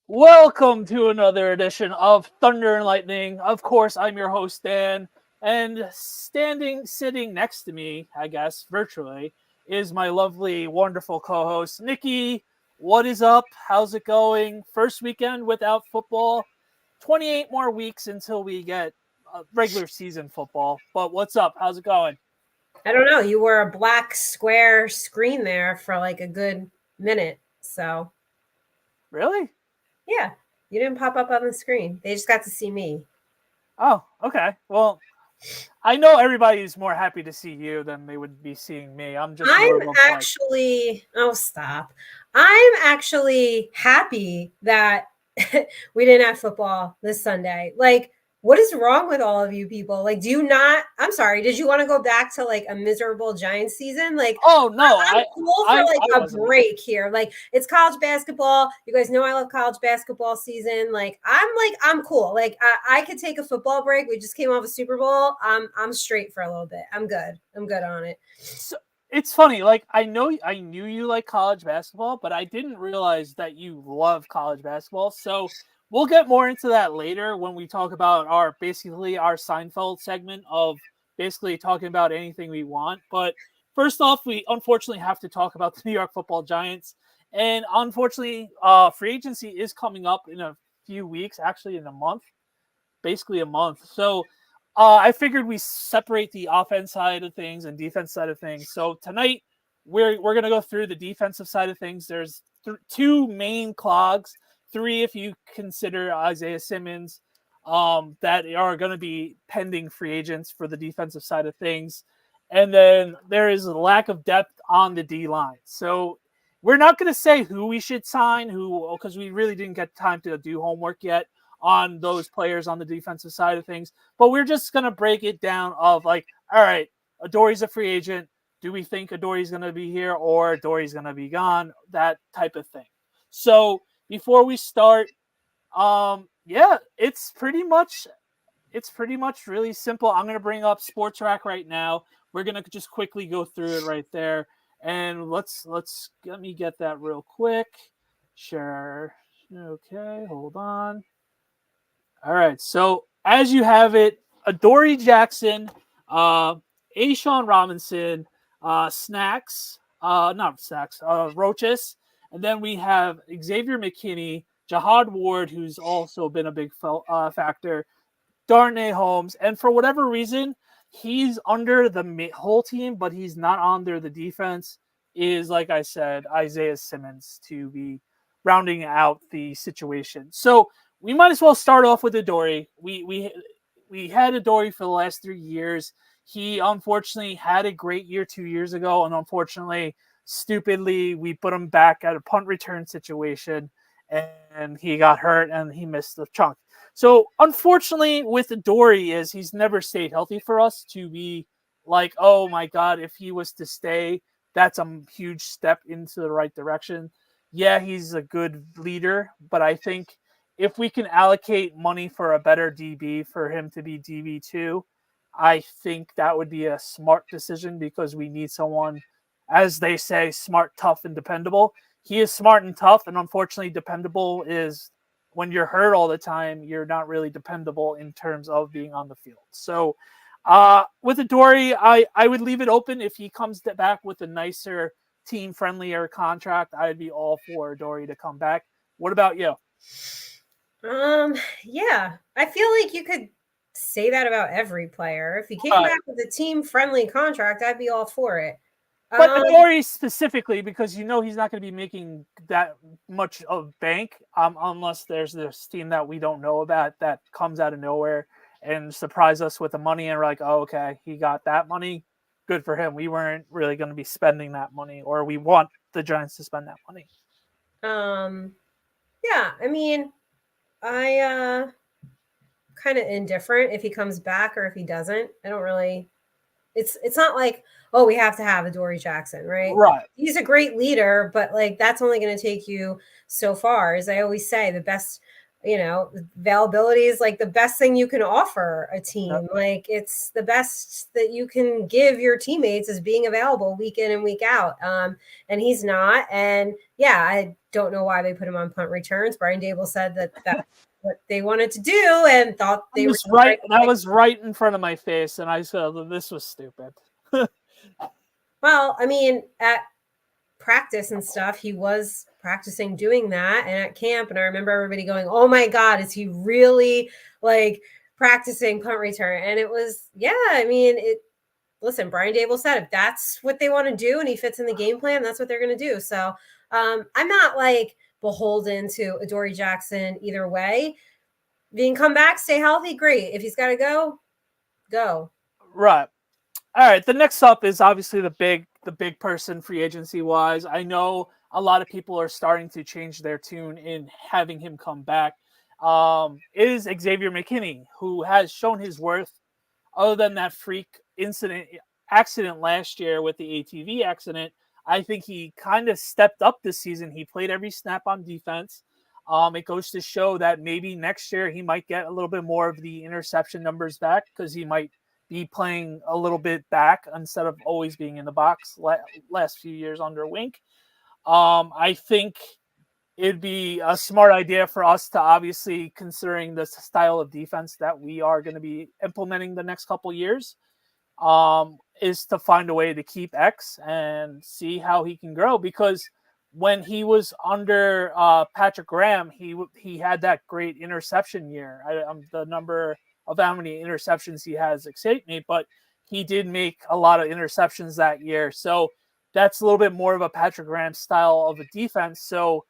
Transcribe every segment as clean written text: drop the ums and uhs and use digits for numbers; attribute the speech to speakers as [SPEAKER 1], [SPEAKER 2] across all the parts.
[SPEAKER 1] Welcome to another edition of Thunder and Lightning. Of course, I'm your host, Dan, and sitting next to me, I guess, virtually, is my lovely, wonderful co-host, Nikki. What is up? How's it going? First weekend without football. 28 more weeks until we get regular season football. But what's up? How's it going?
[SPEAKER 2] I don't know. You were a black square screen there for like a good minute. So.
[SPEAKER 1] Really?
[SPEAKER 2] Yeah. You didn't pop up on the screen. They just got to see me.
[SPEAKER 1] Oh, okay. Well, I know everybody's more happy to see you than they would be seeing me. I'm
[SPEAKER 2] actually, oh, stop. I'm actually happy that we didn't have football this Sunday. Like, what is wrong with all of you people? Like, I'm sorry, did you want to go back to like a miserable Giants season? Like,
[SPEAKER 1] oh no,
[SPEAKER 2] I'm cool for a break here. Like, it's college basketball. You guys know I love college basketball season. I'm cool. Like, I could take a football break. We just came off a Super Bowl. I'm straight for a little bit. I'm good on it.
[SPEAKER 1] So, it's funny. Like, I knew you like college basketball, but I didn't realize that you love college basketball. So we'll get more into that later when we talk about our Seinfeld segment of basically talking about anything we want. But first off, we unfortunately have to talk about the New York Football Giants. And unfortunately, free agency is coming up in a few weeks, actually in a month, basically a month. So I figured we separate the offense side of things and defense side of things. So tonight, we're going to go through the defensive side of things. There's two main clogs, three if you consider Isaiah Simmons, that are going to be pending free agents for the defensive side of things. And then there is a lack of depth on the D-line. So we're not going to say who we should sign, because we really didn't get time to do homework yet on those players on the defensive side of things. But we're just going to break it down of like, all right, Adorie's a free agent. Do we think Adorie's going to be here or Adorie's going to be gone? That type of thing. So before we start, it's pretty much really simple. I'm going to bring up Sports Rack right now. We're going to just quickly go through it right there. And let me get that real quick. Sure. Okay, hold on. All right, so as you have it, Adoree Jackson, A'Shawn Robinson, Roaches, and then we have Xavier McKinney, Jahad Ward, who's also been a big factor, Darnay Holmes, and for whatever reason, he's under the whole team, but he's not under the defense, is, like I said, Isaiah Simmons to be rounding out the situation. So we might as well start off with Adoree. We had Adoree for the last 3 years. He unfortunately had a great year 2 years ago, and unfortunately, stupidly, we put him back at a punt return situation, and he got hurt and he missed the chunk. So unfortunately, with Adoree is he's never stayed healthy for us to be like, oh my God, if he was to stay, that's a huge step into the right direction. Yeah, he's a good leader, but I think if we can allocate money for a better DB for him to be DB2, I think that would be a smart decision because we need someone, as they say, smart, tough, and dependable. He is smart and tough, and unfortunately dependable is when you're hurt all the time, you're not really dependable in terms of being on the field. So with Adoree, I would leave it open. If he comes back with a nicer, team-friendlier contract, I'd be all for Adoree to come back. What about you?
[SPEAKER 2] Yeah, I feel like you could say that about every player. If he came back with a team-friendly contract, I'd be all for it.
[SPEAKER 1] But Adoree specifically, because he's not going to be making that much of bank unless there's this team that we don't know about that comes out of nowhere and surprise us with the money, and we're like, oh, okay, he got that money. Good for him. We weren't really going to be spending that money, or we want the Giants to spend that money.
[SPEAKER 2] Yeah, I mean, I kind of indifferent if he comes back or if he doesn't. I don't really. It's not like, oh, we have to have a Dory Jackson, right?
[SPEAKER 1] Right.
[SPEAKER 2] He's a great leader, but like that's only going to take you so far. As I always say, the best, availability is like the best thing you can offer a team.
[SPEAKER 1] Yep.
[SPEAKER 2] Like it's the best that you can give your teammates is being available week in and week out. And he's not. And yeah, I don't know why they put him on punt returns. Brian Dable said that what they wanted to do and thought they were
[SPEAKER 1] right. That was right in front of my face, and I said, "This was stupid."
[SPEAKER 2] Well, I mean, at practice and stuff, he was practicing doing that, and at camp, and I remember everybody going, "Oh my God, is he really like practicing punt return?" And it was, yeah. I mean, listen, Brian Dable said if that's what they want to do and he fits in the game plan, that's what they're going to do. So I'm not like beholden to Adoree Jackson either way. If he can come back, stay healthy, great. If he's got to go, go.
[SPEAKER 1] Right. All right. The next up is obviously the big person free agency wise. I know a lot of people are starting to change their tune in having him come back. Is Xavier McKinney, who has shown his worth other than that freak accident last year with the ATV accident. I think he kind of stepped up this season. He played every snap on defense. It goes to show that maybe next year he might get a little bit more of the interception numbers back because he might be playing a little bit back instead of always being in the box last few years under Wink. I think it'd be a smart idea for us to obviously, considering the style of defense that we are going to be implementing the next couple years, is to find a way to keep X and see how he can grow. Because when he was under Patrick Graham, he had that great interception year. The number of how many interceptions he has escaped me, but he did make a lot of interceptions that year. So that's a little bit more of a Patrick Graham style of a defense. So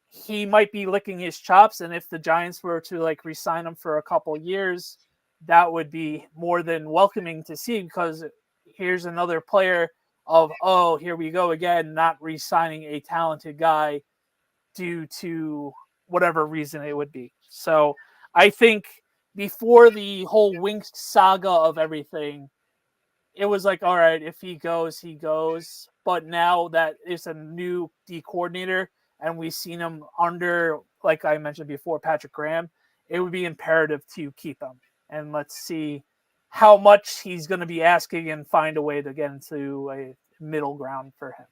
[SPEAKER 1] he might be licking his chops, and if the Giants were to like re-sign him for a couple years, that would be more than welcoming to see, because here's another player of, oh, here we go again, not re-signing a talented guy due to whatever reason it would be. So I think before the whole Wink saga of everything, it was like, all right, if he goes, he goes. But now that it's a new D coordinator and we've seen him under, like I mentioned before, Patrick Graham, it would be imperative to keep him. And let's see how much he's going to be asking and find a way to get into a middle ground for him.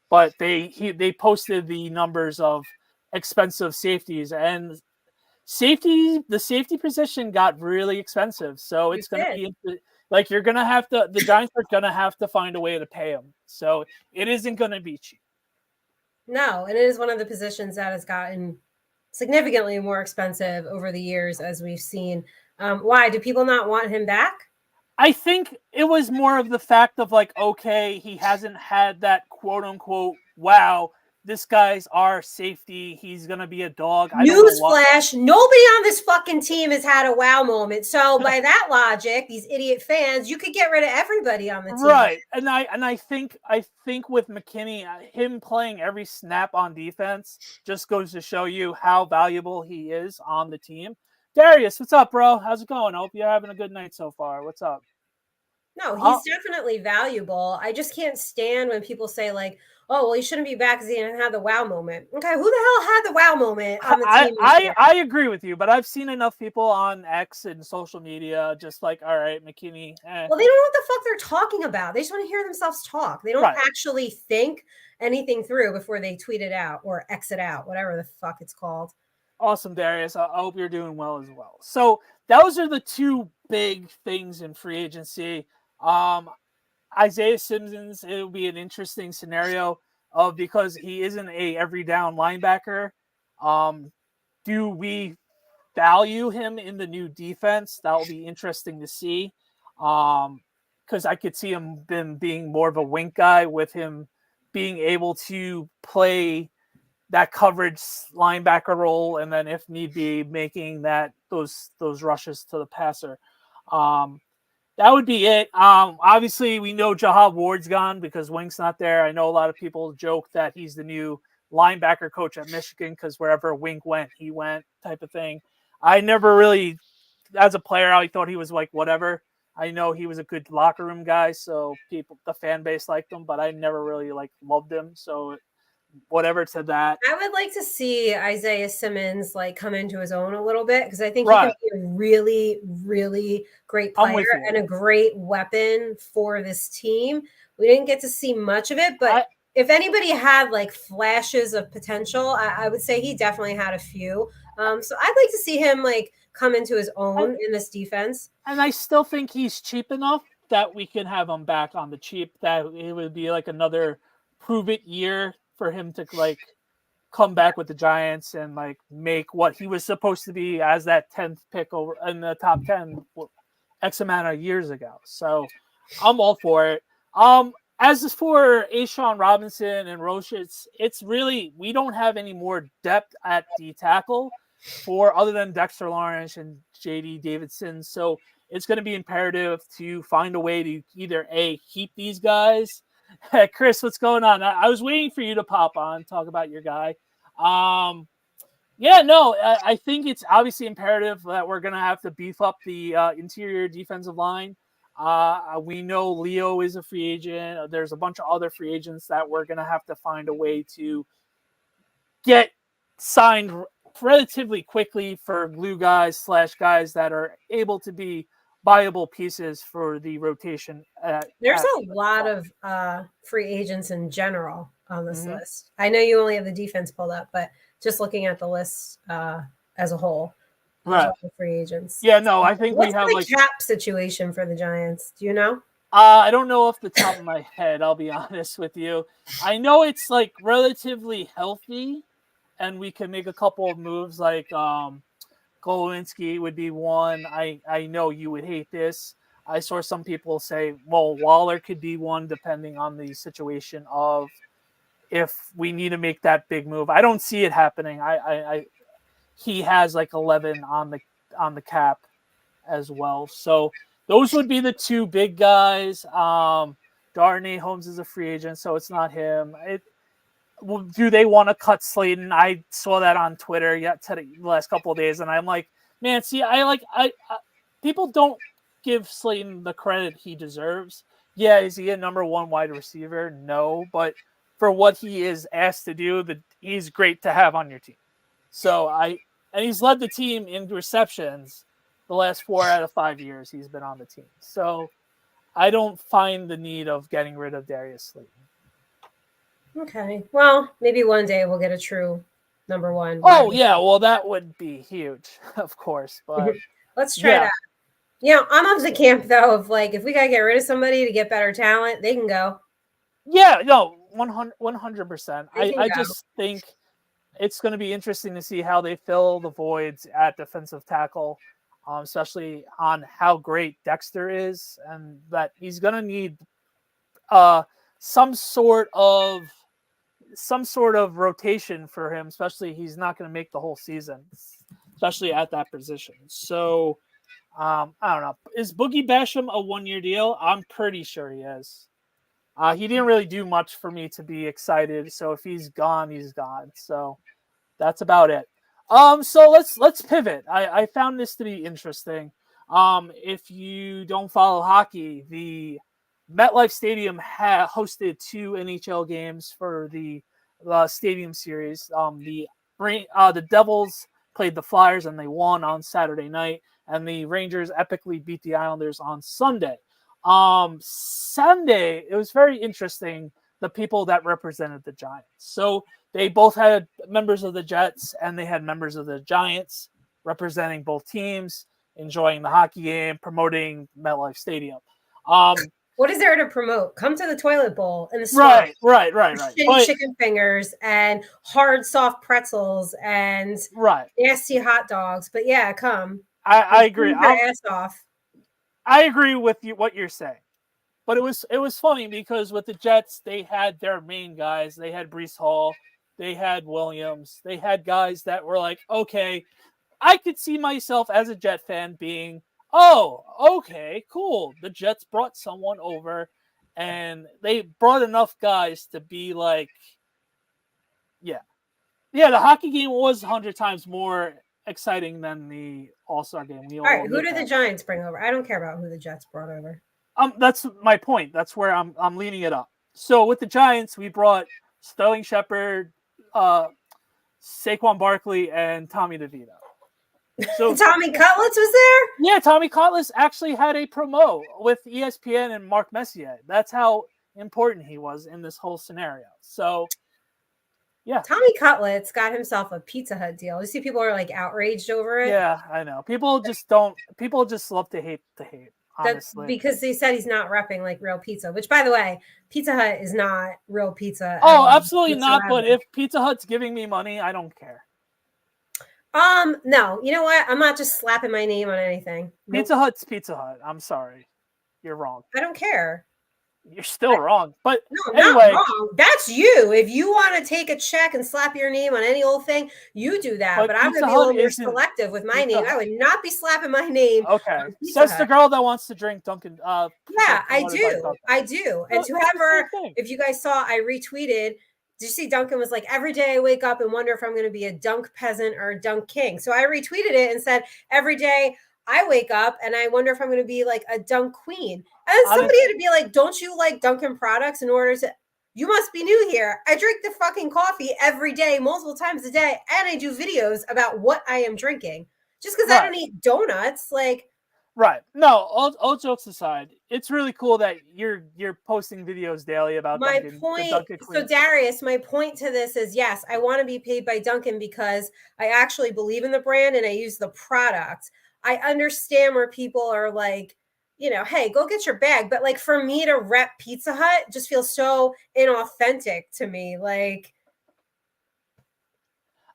[SPEAKER 1] But they posted the numbers of expensive safeties, and the safety position got really expensive. So it's going to be like you're going to have to, the Giants are going to have to find a way to pay him. So it isn't going to be cheap.
[SPEAKER 2] No, and it is one of the positions that has gotten significantly more expensive over the years, as we've seen. Why do people not want him back?
[SPEAKER 1] I think it was more of the fact of like, okay, he hasn't had that quote unquote, wow, this guy's our safety, he's going to be a dog.
[SPEAKER 2] Newsflash, nobody on this fucking team has had a wow moment. So by that logic, these idiot fans, you could get rid of everybody on the team.
[SPEAKER 1] Right. And I think with McKinney, him playing every snap on defense just goes to show you how valuable he is on the team. Darius, what's up, bro? How's it going? I hope you're having a good night so far. What's up?
[SPEAKER 2] No, he's definitely valuable. I just can't stand when people say like, "Oh, well, he shouldn't be back because he didn't have the wow moment." Okay, who the hell had the wow moment on the team?
[SPEAKER 1] I agree with you, but I've seen enough people on X and social media just like, all right, McKinney.
[SPEAKER 2] Well, they don't know what the fuck they're talking about. They just want to hear themselves talk. They don't actually think anything through before they tweet it out or X it out, whatever the fuck it's called.
[SPEAKER 1] Awesome, Darius. I hope you're doing well as well. So those are the two big things in free agency. Isaiah Simmons, it'll be an interesting scenario because he isn't a every down linebacker. Do we value him in the new defense? That'll be interesting to see. Because I could see him being more of a Wink guy, with him being able to play that coverage linebacker role, and then if need be, making those rushes to the passer. That would be it. Obviously, we know Jahad Ward's gone because Wink's not there. I know a lot of people joke that he's the new linebacker coach at Michigan because wherever Wink went, he went, type of thing. I never really as a player, I thought he was like whatever. I know he was a good locker room guy, so the fan base liked him, but I never really like loved him. So whatever to that.
[SPEAKER 2] I would like to see Isaiah Simmons like come into his own a little bit because I think he
[SPEAKER 1] Right.
[SPEAKER 2] can be a really, really great
[SPEAKER 1] I'm with
[SPEAKER 2] player
[SPEAKER 1] you.
[SPEAKER 2] and a great weapon for this team. We didn't get to see much of it, but if anybody had like flashes of potential, I would say he definitely had a few. So I'd like to see him like come into his own in this defense.
[SPEAKER 1] And I still think he's cheap enough that we can have him back on the cheap. That it would be like another prove it year for him to like come back with the Giants and like make what he was supposed to be as that 10th pick over in the top 10 X amount of years ago. So I'm all for it. As for Ashawn Robinson and Roche, it's really, we don't have any more depth at D tackle for other than Dexter Lawrence and JD Davidson. So it's going to be imperative to find a way to either keep these guys. Chris, what's going on? I was waiting for you to pop on, talk about your guy. I think it's obviously imperative that we're going to have to beef up the interior defensive line. We know Leo is a free agent. There's a bunch of other free agents that we're going to have to find a way to get signed relatively quickly for glue guys / guys that are able to be viable pieces for the rotation.
[SPEAKER 2] There's a lot of free agents in general on this list. I know you only have the defense pulled up, but just looking at the list as a whole, right? Free agents.
[SPEAKER 1] Yeah, no, I think we have
[SPEAKER 2] the cap situation for the Giants. Do you know?
[SPEAKER 1] I don't know off the top of my head. I'll be honest with you. I know it's like relatively healthy, and we can make a couple of moves. Like Golowinski would be one. I know you would hate this. I saw some people say, well, Waller could be one, depending on the situation of if we need to make that big move. I don't see it happening. He has like 11 on the cap as well. So those would be the two big guys. Darnay Holmes is a free agent, so it's not him. Do they want to cut Slayton? I saw that on Twitter the last couple of days, and I'm like, man, see, people don't give Slayton the credit he deserves. Yeah, is he a number one wide receiver? No, but for what he is asked to do, he's great to have on your team. So and he's led the team in receptions the last 4 out of 5 years he's been on the team. So I don't find the need of getting rid of Darius Slayton.
[SPEAKER 2] Okay. Well, maybe one day we'll get a true number one.
[SPEAKER 1] Oh, yeah. Well, that would be huge, of course. But
[SPEAKER 2] let's try that. Yeah, I'm of the camp, though, of like, if we got to get rid of somebody to get better talent, they can go.
[SPEAKER 1] Yeah, no, 100%. I just think it's going to be interesting to see how they fill the voids at defensive tackle, especially on how great Dexter is, and that he's going to need some sort of rotation for him, especially he's not going to make the whole season, especially at that position. So I don't know. Is Boogie Basham a 1-year deal? I'm pretty sure he is. He didn't really do much for me to be excited. So if he's gone, he's gone. So that's about it. So let's pivot. I found this to be interesting. If you don't follow hockey, the MetLife Stadium hosted 2 NHL games for the Stadium Series. The Devils played the Flyers and they won on Saturday night, and the Rangers epically beat the Islanders on Sunday. Sunday, it was very interesting, the people that represented the Giants. So they both had members of the Jets and they had members of the Giants representing both teams, enjoying the hockey game, promoting MetLife Stadium.
[SPEAKER 2] What is there to promote? Come to the toilet bowl in the
[SPEAKER 1] swamp. Right.
[SPEAKER 2] Shitty chicken fingers and hard, soft pretzels and nasty hot dogs. But yeah, come.
[SPEAKER 1] I agree.
[SPEAKER 2] Your ass off.
[SPEAKER 1] I agree with you what you're saying, but it was funny because with the Jets they had their main guys. They had Breece Hall, they had Williams, they had guys that were like, okay, I could see myself as a Jet fan being, oh, okay, cool. The Jets brought someone over, and they brought enough guys to be like, yeah. The hockey game was 100 times more exciting than the All-Star game. We
[SPEAKER 2] All right, who
[SPEAKER 1] get
[SPEAKER 2] did the
[SPEAKER 1] that.
[SPEAKER 2] Giants bring over? I don't care about who the Jets brought over.
[SPEAKER 1] That's my point. That's where I'm leaning it up. So with the Giants, we brought Sterling Shepard, Saquon Barkley, and Tommy DeVito. So
[SPEAKER 2] Tommy Cutlets was there?
[SPEAKER 1] Yeah, Tommy Cutlets actually had a promo with ESPN and Mark Messier. That's how important he was in this whole scenario. So, yeah.
[SPEAKER 2] Tommy Cutlets got himself a Pizza Hut deal. You see people are like outraged over it.
[SPEAKER 1] Yeah, I know. People just love to hate honestly.
[SPEAKER 2] Because they said he's not repping like real pizza, which by the way, Pizza Hut is not real pizza.
[SPEAKER 1] Oh, absolutely not. But if Pizza Hut's giving me money, I don't care.
[SPEAKER 2] No, you know what? I'm not just slapping my name on anything.
[SPEAKER 1] Pizza Hut's Pizza Hut. I'm sorry. You're wrong.
[SPEAKER 2] I don't care.
[SPEAKER 1] You're still wrong. But
[SPEAKER 2] no,
[SPEAKER 1] anyway,
[SPEAKER 2] not wrong. That's you. If you want to take a check and slap your name on any old thing, you do that. But I'm going to be a little more selective with my name. I would not be slapping my name.
[SPEAKER 1] Okay. Says the girl that wants to drink Dunkin'.
[SPEAKER 2] Yeah, I do. I do. And whoever, if you guys saw, I retweeted. Did you see Duncan was like, every day I wake up and wonder if I'm going to be a dunk peasant or a dunk king. So I retweeted it and said, every day I wake up and I wonder if I'm going to be like a dunk queen. And somebody had to be like, don't you like Dunkin' products in order to, you must be new here. I drink the fucking coffee every day, multiple times a day. And I do videos about what I am drinking. Just because I don't eat donuts, like.
[SPEAKER 1] Right. No, all jokes aside, it's really cool that you're posting videos daily about
[SPEAKER 2] my
[SPEAKER 1] Dunkin',
[SPEAKER 2] point. So Darius, my point to this is yes, I want to be paid by Dunkin' because I actually believe in the brand and I use the product. I understand where people are like, you know, hey, go get your bag. But like for me to rep Pizza Hut just feels so inauthentic to me. Like,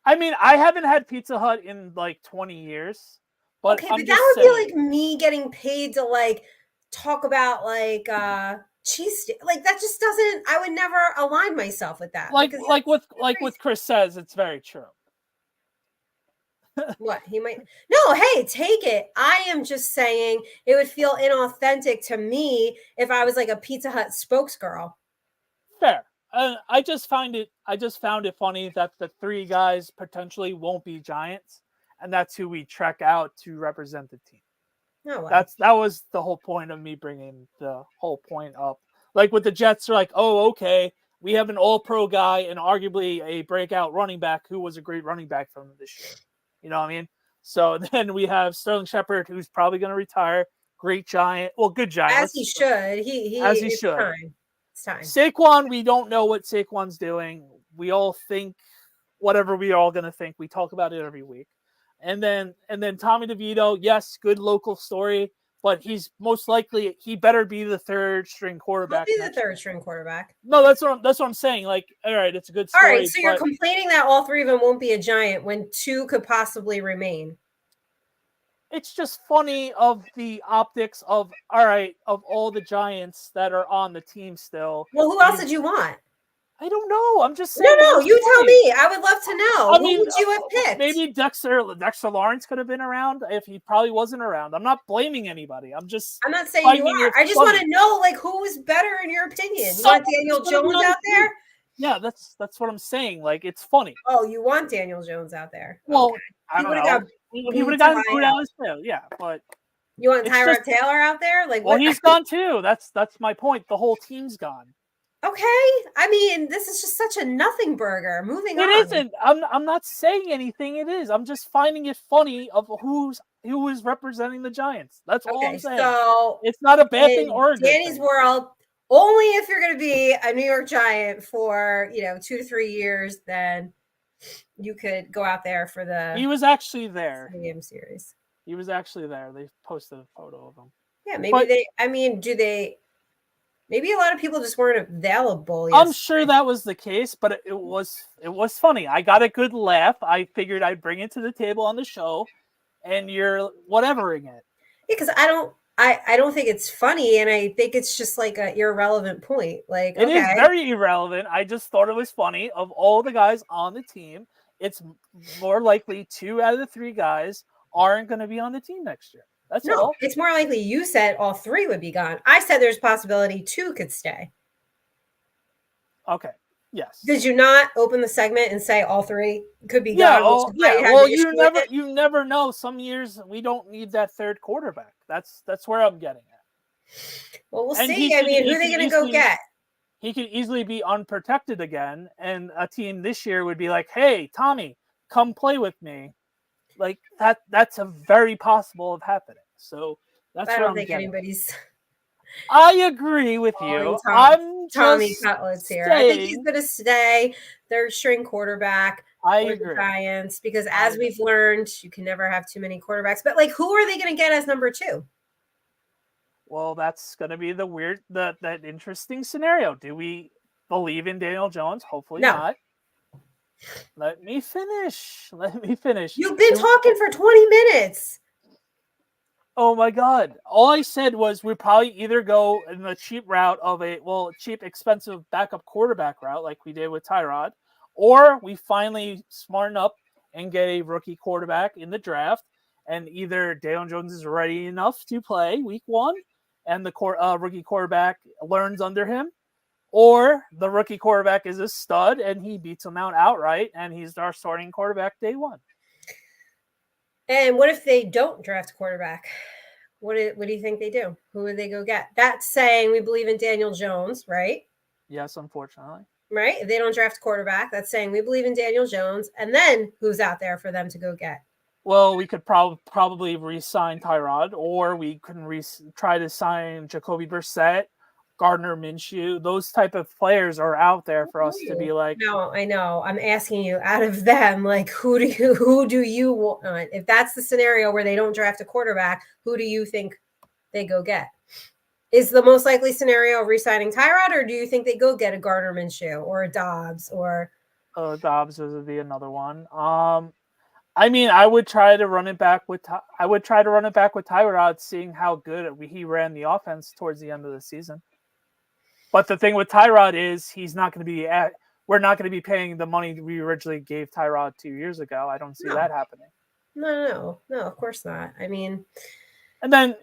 [SPEAKER 1] I mean, I haven't had Pizza Hut in like 20 years. But
[SPEAKER 2] okay, but that would be like me getting paid to like talk about like cheese. Like that just doesn't. I would never align myself with that.
[SPEAKER 1] Like what Chris says, it's very true.
[SPEAKER 2] What he might no, hey, take it. I am just saying it would feel inauthentic to me if I was like a Pizza Hut spokesgirl.
[SPEAKER 1] Fair. I just found it funny that the three guys potentially won't be Giants. And that's who we trek out to represent the team.
[SPEAKER 2] Oh, wow.
[SPEAKER 1] That was the whole point of me bringing the whole point up. Like with the Jets, they're like, oh, okay, we have an all-pro guy and arguably a breakout running back who was a great running back from this year. You know what I mean? So then we have Sterling Shepard, who's probably going to retire. Great Giant. Well, good Giant.
[SPEAKER 2] As he should. As he should. It's time.
[SPEAKER 1] Saquon, we don't know what Saquon's doing. We all think whatever we are all going to think. We talk about it every week. And then Tommy DeVito, yes, good local story, but he's most likely he better be the third string quarterback.
[SPEAKER 2] He'll be the third string quarterback.
[SPEAKER 1] No, that's what I'm saying. Like, all right, it's a good story.
[SPEAKER 2] All right, so you're complaining that all three of them won't be a Giant when two could possibly remain.
[SPEAKER 1] It's just funny of the optics of of all the Giants that are on the team still.
[SPEAKER 2] Well, who else did you want?
[SPEAKER 1] I don't know. I'm just saying.
[SPEAKER 2] No, you tell me. I would love to know.
[SPEAKER 1] I mean,
[SPEAKER 2] who would you have picked?
[SPEAKER 1] Maybe Dexter Lawrence could have been around if he probably wasn't around. I'm not blaming anybody. I'm not saying
[SPEAKER 2] you are. I just want to know, like, who was better in your opinion? You want Daniel Jones out there?
[SPEAKER 1] Yeah, that's what I'm saying. Like, it's funny.
[SPEAKER 2] Oh, you want Daniel Jones out there?
[SPEAKER 1] Well, okay. I don't know. He would have gotten booed out too. Yeah, but
[SPEAKER 2] you want Tyrod Taylor out there? Like,
[SPEAKER 1] well, he's gone too. That's my point. The whole team's gone.
[SPEAKER 2] Okay, I mean, this is just such a nothing burger. Moving on.
[SPEAKER 1] It isn't. I'm not saying anything. It is. I'm just finding it funny of who is representing the Giants. That's all I'm saying.
[SPEAKER 2] So
[SPEAKER 1] it's not a bad thing or a good
[SPEAKER 2] Danny's
[SPEAKER 1] thing.
[SPEAKER 2] world. Only if you're going to be a New York Giant for 2 to 3 years, then you could go out there for the.
[SPEAKER 1] He was actually there.
[SPEAKER 2] Game series.
[SPEAKER 1] He was actually there. They posted a photo of him.
[SPEAKER 2] Yeah, maybe I mean, do they? Maybe a lot of people just weren't available.
[SPEAKER 1] I'm sure that was the case, but it was funny. I got a good laugh. I figured I'd bring it to the table on the show, and you're whatevering it.
[SPEAKER 2] Yeah, because I don't think it's funny, and I think it's just like an irrelevant point. Like
[SPEAKER 1] it is very irrelevant. I just thought it was funny. Of all the guys on the team, it's more likely 2 out of the 3 guys aren't going to be on the team next year. That's all.
[SPEAKER 2] It's more likely you said all 3 would be gone. I said there's possibility 2 could stay.
[SPEAKER 1] Okay. Yes.
[SPEAKER 2] Did you not open the segment and say all three could be
[SPEAKER 1] Yeah.
[SPEAKER 2] gone? Which
[SPEAKER 1] Oh,
[SPEAKER 2] is why
[SPEAKER 1] yeah.
[SPEAKER 2] you had
[SPEAKER 1] Well,
[SPEAKER 2] the issue with it?
[SPEAKER 1] you never know. Some years we don't need that third quarterback. That's where I'm getting at.
[SPEAKER 2] Well, we'll
[SPEAKER 1] And
[SPEAKER 2] see. I mean, who are they going to go get?
[SPEAKER 1] he could easily be unprotected again, and a team this year would be like, "Hey, Tommy, come play with me." Like that. That's a very possible of happening. So that's
[SPEAKER 2] I
[SPEAKER 1] where
[SPEAKER 2] don't
[SPEAKER 1] I'm
[SPEAKER 2] think
[SPEAKER 1] getting.
[SPEAKER 2] anybody's
[SPEAKER 1] I agree with
[SPEAKER 2] calling
[SPEAKER 1] you. I'm
[SPEAKER 2] Tommy
[SPEAKER 1] just
[SPEAKER 2] Cutlets here. I think he's
[SPEAKER 1] saying.
[SPEAKER 2] going to stay third string quarterback
[SPEAKER 1] I
[SPEAKER 2] for the
[SPEAKER 1] agree.
[SPEAKER 2] Giants because, as we've learned, you can never have too many quarterbacks. But like, who are they going to get as number two?
[SPEAKER 1] Well, that's going to be that interesting scenario. Do we believe in Daniel Jones? Hopefully
[SPEAKER 2] No.
[SPEAKER 1] not. Let me finish.
[SPEAKER 2] You've been talking for 20 minutes.
[SPEAKER 1] Oh my God. All I said was we probably either go in the cheap route of cheap, expensive backup quarterback route like we did with Tyrod, or we finally smarten up and get a rookie quarterback in the draft, and either Daniel Jones is ready enough to play week 1 and the rookie quarterback learns under him, or the rookie quarterback is a stud and he beats him out outright and he's our starting quarterback day 1.
[SPEAKER 2] And what if they don't draft a quarterback? What do you think they do? Who would they go get? That's saying we believe in Daniel Jones, right?
[SPEAKER 1] Yes, unfortunately.
[SPEAKER 2] Right? If they don't draft a quarterback, that's saying we believe in Daniel Jones. And then who's out there for them to go get?
[SPEAKER 1] Well, we could probably re-sign Tyrod, or we can try to sign Jacoby Brissett, Gardner Minshew. Those type of players are out there for us to be like.
[SPEAKER 2] No, I know. I'm asking you, out of them, like who do you want? If that's the scenario where they don't draft a quarterback, who do you think they go get? Is the most likely scenario re-signing Tyrod, or do you think they go get a Gardner Minshew or a Dobbs or
[SPEAKER 1] Dobbs would be another one. I mean, I would try to run it back with Tyrod, seeing how good he ran the offense towards the end of the season. But the thing with Tyrod is he's not going to be we're not going to be paying the money we originally gave Tyrod 2 years ago. I don't see that happening.
[SPEAKER 2] No, of course not. I mean,
[SPEAKER 1] and then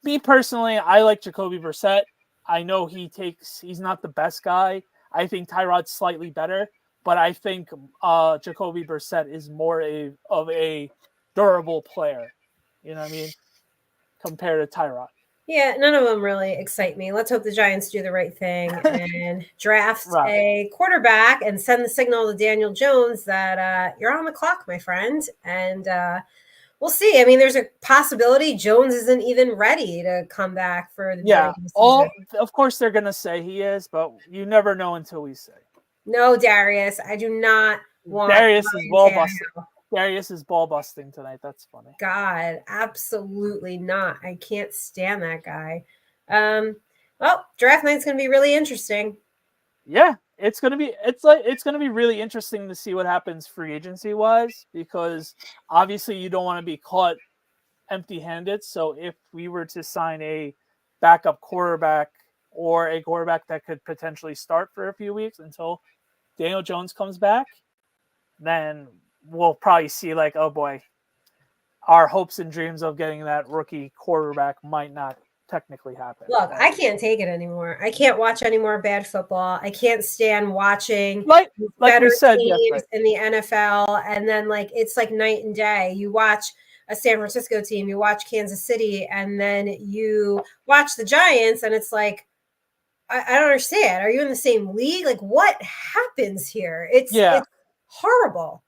[SPEAKER 1] me personally, I like Jacoby Brissett. I know he's not the best guy. I think Tyrod's slightly better, but I think Jacoby Brissett is more of a durable player. You know what I mean? Compared to Tyrod.
[SPEAKER 2] Yeah, none of them really excite me. Let's hope the Giants do the right thing and draft a quarterback and send the signal to Daniel Jones that you're on the clock, my friend. And we'll see. I mean, there's a possibility Jones isn't even ready to come back for the beginning of the season.
[SPEAKER 1] Of course they're going to say he is, but you never know until we say.
[SPEAKER 2] No, Darius, I do not want
[SPEAKER 1] Darius is ball busting. Darius is ball busting tonight. That's funny.
[SPEAKER 2] God, absolutely not. I can't stand that guy. Well, draft night's going to be really interesting.
[SPEAKER 1] Yeah, it's going to be really interesting to see what happens free agency wise, because obviously you don't want to be caught empty-handed. So if we were to sign a backup quarterback or a quarterback that could potentially start for a few weeks until Daniel Jones comes back, then we'll probably see like, oh boy, our hopes and dreams of getting that rookie quarterback might not technically happen.
[SPEAKER 2] Look, I can't take it anymore. I can't watch any more bad football. I can't stand watching
[SPEAKER 1] like
[SPEAKER 2] better
[SPEAKER 1] we said
[SPEAKER 2] teams
[SPEAKER 1] yesterday
[SPEAKER 2] in the NFL, and then like it's like night and day. You watch a San Francisco team, you watch Kansas City, and then you watch the Giants, and it's like I don't understand. Are you in the same league? Like, what happens here? It's horrible.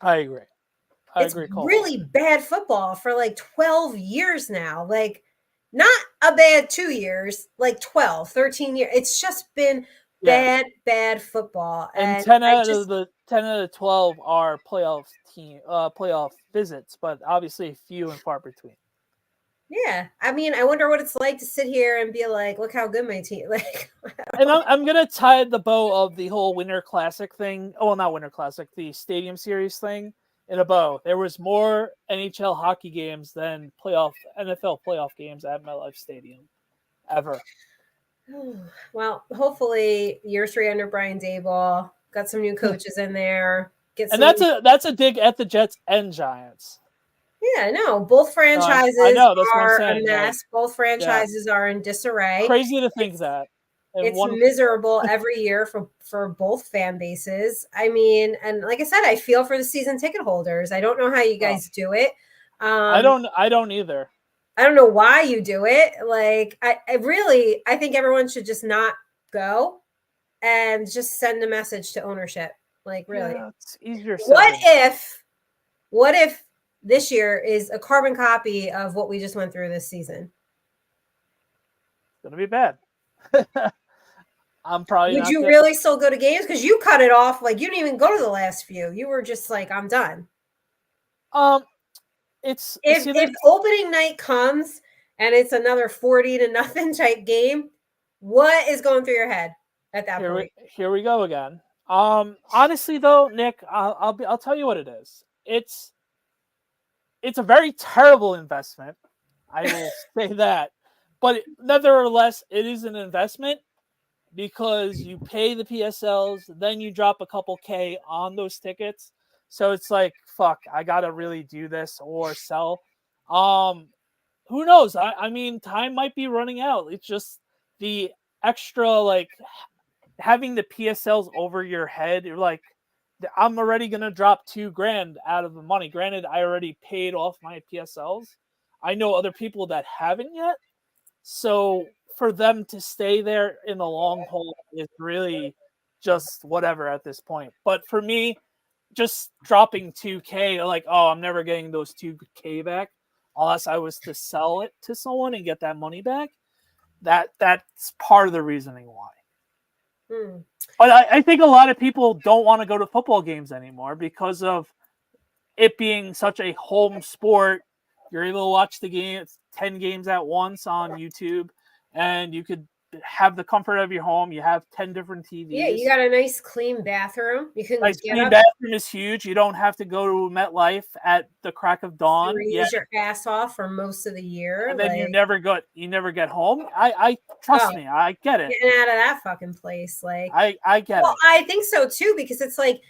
[SPEAKER 1] I agree.
[SPEAKER 2] It's really bad football for like 12 years now. Like, not a bad 2 years, like 12, 13 years. It's just been bad football.
[SPEAKER 1] And 10 out of the 12 are playoff visits, but obviously few and far between.
[SPEAKER 2] Yeah, I mean, I wonder what it's like to sit here and be like, "Look how good my team!" Like,
[SPEAKER 1] and I'm gonna tie the bow of the whole Winter Classic thing. Oh, well, not Winter Classic, the Stadium Series thing in a bow. There was more NHL hockey games than NFL playoff games at MetLife Stadium ever.
[SPEAKER 2] Well, hopefully year 3 under Brian Daboll, got some new coaches in there.
[SPEAKER 1] And that's a dig at the Jets and Giants.
[SPEAKER 2] Yeah, no, both franchises are a mess. Both franchises are in disarray.
[SPEAKER 1] Crazy to think that. And
[SPEAKER 2] it's miserable every year for both fan bases. I mean, and like I said, I feel for the season ticket holders. I don't know how you guys do it.
[SPEAKER 1] I don't either.
[SPEAKER 2] I don't know why you do it. Like, I think everyone should just not go and just send a message to ownership. Like, really,
[SPEAKER 1] yeah, it's easier.
[SPEAKER 2] What if this year is a carbon copy of what we just went through this season?
[SPEAKER 1] It's gonna be bad. I'm probably.
[SPEAKER 2] Would you really still go to games? Because you cut it off. Like, you didn't even go to the last few. You were just like, I'm done.
[SPEAKER 1] It's
[SPEAKER 2] if opening night comes and it's another 40-0 type game, what is going through your head at that point?
[SPEAKER 1] Here we go again. Honestly though, Nick, I'll tell you what it is. It's a very terrible investment. I will say that. But nevertheless, it is an investment because you pay the PSLs, then you drop a couple K on those tickets. So it's like, fuck, I gotta really do this or sell. Who knows? I mean, time might be running out. It's just the extra, like, having the PSLs over your head. You're like, I'm already gonna drop $2,000 out of the money. Granted, I already paid off my PSLs. I know other people that haven't yet. So for them to stay there in the long haul is really just whatever at this point. But for me, just dropping 2K, like, oh, I'm never getting those 2K back unless I was to sell it to someone and get that money back. That's part of the reasoning why. But I think a lot of people don't want to go to football games anymore because of it being such a home sport. You're able to watch the game, 10 games at once on YouTube, and you could have the comfort of your home. You have 10 different TVs.
[SPEAKER 2] Yeah, you got a nice clean bathroom. You can
[SPEAKER 1] clean bathroom is huge. You don't have to go to MetLife at the crack of dawn.
[SPEAKER 2] Freeze your ass off for most of the year,
[SPEAKER 1] and then you never get home. I trust me, I get it.
[SPEAKER 2] Getting out of that fucking place, like
[SPEAKER 1] I get it.
[SPEAKER 2] Well, I think so too, because it's like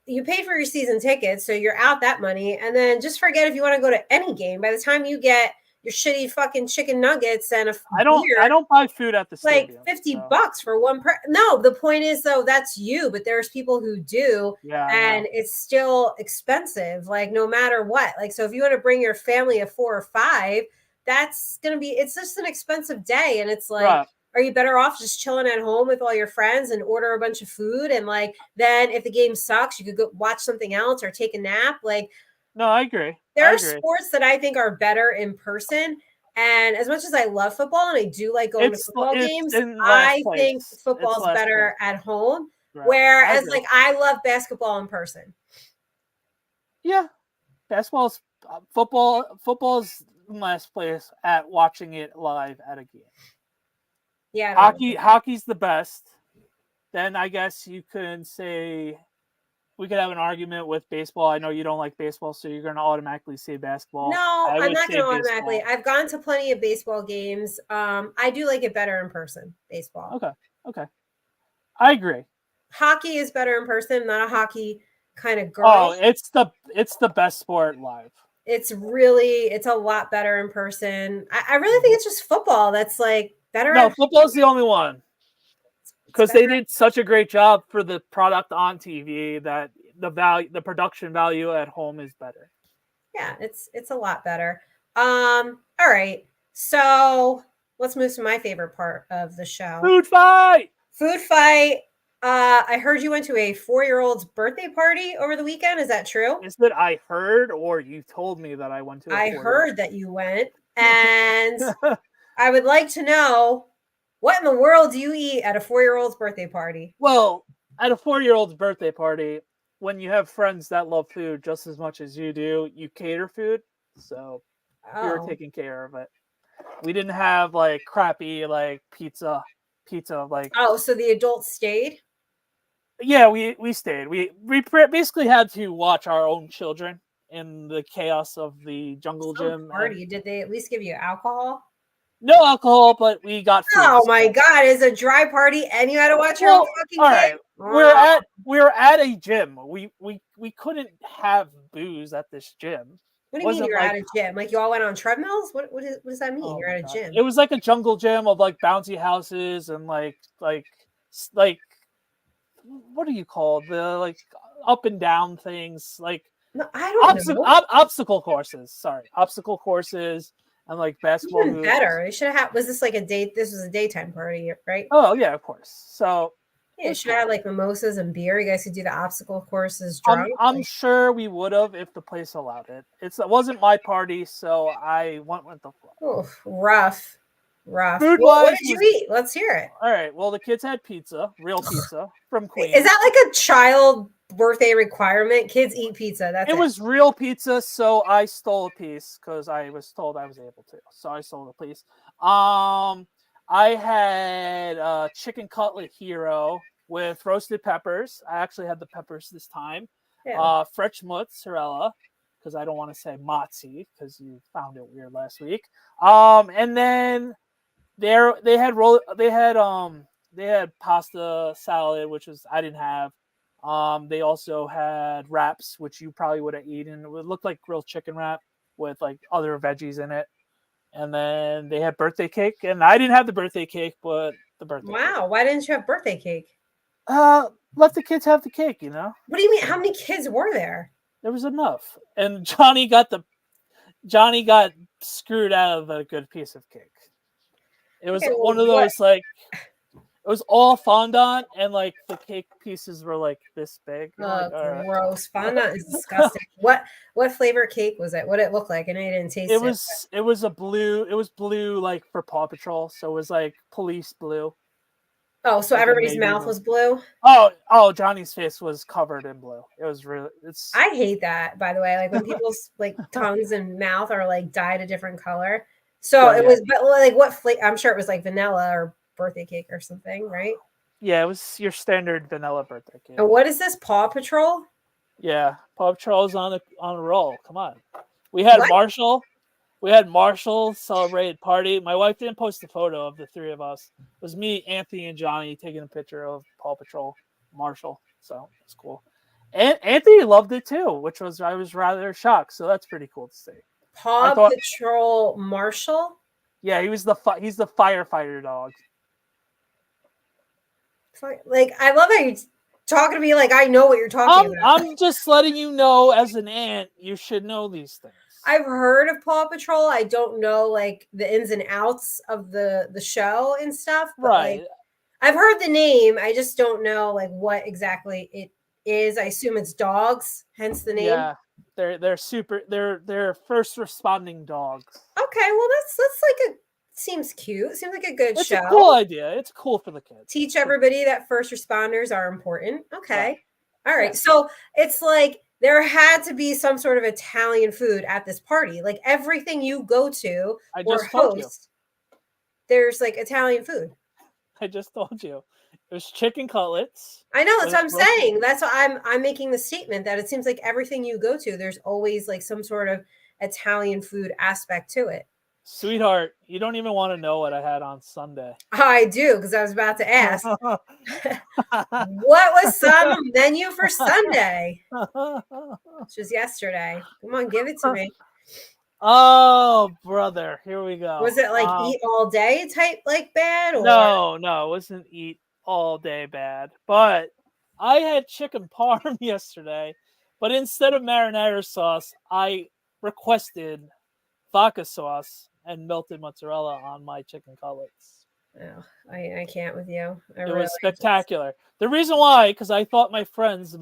[SPEAKER 2] you pay for your season tickets, so you're out that money, and then just forget if you want to go to any game. By the time you get your shitty fucking chicken nuggets and
[SPEAKER 1] I don't buy food at the stadium.
[SPEAKER 2] Like $50 for one No, the point is though, that's you, but there's people who do, and it's still expensive. Like no matter what, like so if you want to bring your family of 4 or 5, that's gonna be. It's just an expensive day, and it's like. Are you better off just chilling at home with all your friends and order a bunch of food? And like, then if the game sucks, you could go watch something else or take a nap. Like,
[SPEAKER 1] no, I agree.
[SPEAKER 2] There are sports that I think are better in person. And as much as I love football and I do like going to football games, I think football's better at home. Right. Whereas like I love basketball in person.
[SPEAKER 1] Yeah. Football's last place at watching it live at a game.
[SPEAKER 2] Yeah.
[SPEAKER 1] Hockey's the best. Then I guess you could say we could have an argument with baseball. I know you don't like baseball, so you're going to automatically say basketball.
[SPEAKER 2] No, I'm not going to automatically. Baseball. I've gone to plenty of baseball games. I do like it better in person, baseball.
[SPEAKER 1] Okay. I agree.
[SPEAKER 2] Hockey is better in person. I'm not a hockey kind of girl.
[SPEAKER 1] Oh, it's the best sport live.
[SPEAKER 2] It's a lot better in person. I really think it's just football that's like better.
[SPEAKER 1] No, football's the only one. Because they did such a great job for the product on TV that the production value at home is better.
[SPEAKER 2] Yeah, it's a lot better. All right. So let's move to my favorite part of the show.
[SPEAKER 1] Food fight.
[SPEAKER 2] I heard you went to a 4-year-old's birthday party over the weekend. Is that true?
[SPEAKER 1] Is that I heard or you told me that I went to?
[SPEAKER 2] I heard that you went, and I would like to know. What in the world do you eat at a 4-year-old's birthday party?
[SPEAKER 1] Well, at a 4-year-old's birthday party, when you have friends that love food just as much as you do, you cater food. So we were taking care of it. We didn't have like crappy like pizza like.
[SPEAKER 2] Oh, so the adults stayed?
[SPEAKER 1] Yeah, we stayed. We basically had to watch our own children in the chaos of the jungle gym.
[SPEAKER 2] Party? Did they at least give you alcohol?
[SPEAKER 1] No alcohol, but we got food.
[SPEAKER 2] Oh my God, it's a dry party and you had to watch your own fucking kid?
[SPEAKER 1] All right. We're at a gym. We couldn't have booze at this gym.
[SPEAKER 2] What do you mean
[SPEAKER 1] Wasn't
[SPEAKER 2] you're
[SPEAKER 1] like,
[SPEAKER 2] at a gym? Like you all went on treadmills? What does that mean?
[SPEAKER 1] oh
[SPEAKER 2] You're
[SPEAKER 1] my
[SPEAKER 2] at a
[SPEAKER 1] god,
[SPEAKER 2] gym.
[SPEAKER 1] it was like a jungle gym of like bouncy houses and like what do you call it? The like up and down things, like
[SPEAKER 2] No, I don't know.
[SPEAKER 1] obstacle courses. Sorry, obstacle courses and like basketball
[SPEAKER 2] Even
[SPEAKER 1] hoops.
[SPEAKER 2] better. They should have had, was this like a date? This was a daytime party, right?
[SPEAKER 1] Oh yeah, of course. So it
[SPEAKER 2] Yeah, you
[SPEAKER 1] was
[SPEAKER 2] should have had
[SPEAKER 1] cool.
[SPEAKER 2] like mimosas and beer. You guys could do the obstacle courses
[SPEAKER 1] I'm
[SPEAKER 2] drunk.
[SPEAKER 1] I'm sure we would have if the place allowed it. It wasn't my party, so I went with the flow.
[SPEAKER 2] Oh, rough. Rough.
[SPEAKER 1] Food
[SPEAKER 2] What
[SPEAKER 1] wise
[SPEAKER 2] did you
[SPEAKER 1] was
[SPEAKER 2] eat? Let's hear it.
[SPEAKER 1] all right. Well, the kids had pizza, real pizza from
[SPEAKER 2] Is
[SPEAKER 1] Queens.
[SPEAKER 2] that like a child birthday requirement? Kids eat pizza. That's
[SPEAKER 1] It
[SPEAKER 2] it.
[SPEAKER 1] was real pizza, so I stole a piece because I was told I was able to. So I stole a piece. I had chicken cutlet hero with roasted peppers. I actually had the peppers this time.
[SPEAKER 2] Yeah.
[SPEAKER 1] Fresh mozzarella because I don't want to say mozzie because you found it weird last week. And then they had pasta salad, which was I didn't have. They also had wraps, which you probably would have eaten. It looked like grilled chicken wrap with like other veggies in it. And then they had birthday cake, and I didn't have the birthday cake, but the birthday cake.
[SPEAKER 2] Wow. Why didn't you have birthday cake?
[SPEAKER 1] Let the kids have the cake, you know.
[SPEAKER 2] What do you mean? How many kids were there?
[SPEAKER 1] There was enough, and Johnny got screwed out of a good piece of cake. It was
[SPEAKER 2] Okay, well,
[SPEAKER 1] one of
[SPEAKER 2] what?
[SPEAKER 1] those like it was all fondant, and like the cake pieces were like this big. Like, all right.
[SPEAKER 2] Gross. Fondant is disgusting. What flavor cake was it? What did it look like? I know you didn't taste it.
[SPEAKER 1] It was blue like for Paw Patrol, so it was like police blue.
[SPEAKER 2] Oh, so
[SPEAKER 1] Like a
[SPEAKER 2] everybody's
[SPEAKER 1] navy
[SPEAKER 2] mouth
[SPEAKER 1] blue.
[SPEAKER 2] was blue?
[SPEAKER 1] Oh, Johnny's face was covered in blue. It was really it's
[SPEAKER 2] I hate that, by the way. Like when people's like tongues and mouth are like dyed a different color. So
[SPEAKER 1] oh
[SPEAKER 2] it
[SPEAKER 1] yeah.
[SPEAKER 2] was, but like what flavor? I'm sure it was like vanilla or birthday cake or something, right?
[SPEAKER 1] Yeah, it was your standard vanilla birthday cake.
[SPEAKER 2] And what is this? Paw Patrol?
[SPEAKER 1] Yeah. Paw Patrol's on a roll. Come on. We had
[SPEAKER 2] What?
[SPEAKER 1] Marshall. We had Marshall celebrated party. My wife didn't post a photo of the three of us. It was me, Anthony, and Johnny taking a picture of Paw Patrol, Marshall. So it's cool. And Anthony loved it too, which was I was rather shocked. So that's pretty cool to see.
[SPEAKER 2] Paw
[SPEAKER 1] thought-
[SPEAKER 2] Patrol Marshall?
[SPEAKER 1] Yeah, he's the firefighter dog.
[SPEAKER 2] Like I love how you talking to me like I know what you're talking about.
[SPEAKER 1] I'm just letting you know, as an aunt, you should know these things.
[SPEAKER 2] I've heard of Paw Patrol. I don't know like the ins and outs of the show and stuff. But,
[SPEAKER 1] Right.
[SPEAKER 2] like, I've heard the name. I just don't know like what exactly it is. I assume it's dogs, hence the name.
[SPEAKER 1] Yeah. They're first responding dogs.
[SPEAKER 2] Okay, well that's like a seems cute. Seems like a good
[SPEAKER 1] It's
[SPEAKER 2] show.
[SPEAKER 1] a cool idea. It's cool for the kids.
[SPEAKER 2] Teach everybody that first responders are important. Okay.
[SPEAKER 1] Right.
[SPEAKER 2] All right.
[SPEAKER 1] Yeah.
[SPEAKER 2] So it's like there had to be some sort of Italian food at this party. Like everything you go to
[SPEAKER 1] I
[SPEAKER 2] or
[SPEAKER 1] just told you.
[SPEAKER 2] host, there's like Italian food.
[SPEAKER 1] I just told you. There's chicken cutlets.
[SPEAKER 2] I know that's what I'm
[SPEAKER 1] Roasted-
[SPEAKER 2] saying. That's why I'm making the statement that it seems like everything you go to, there's always like some sort of Italian food aspect to it.
[SPEAKER 1] Sweetheart, you don't even want to know what I had on Sunday.
[SPEAKER 2] I do, because I was about to ask. What was some menu for Sunday? Which was yesterday. Come on, give it to me.
[SPEAKER 1] Oh, brother, here we go.
[SPEAKER 2] Was it like eat all day type like bad? Or?
[SPEAKER 1] No, it wasn't eat all day bad. But I had chicken parm yesterday, but instead of marinara sauce, I requested vodka sauce and melted mozzarella on my chicken cutlets.
[SPEAKER 2] Oh, I can't with you.
[SPEAKER 1] It was spectacular. The reason why, because I thought my friends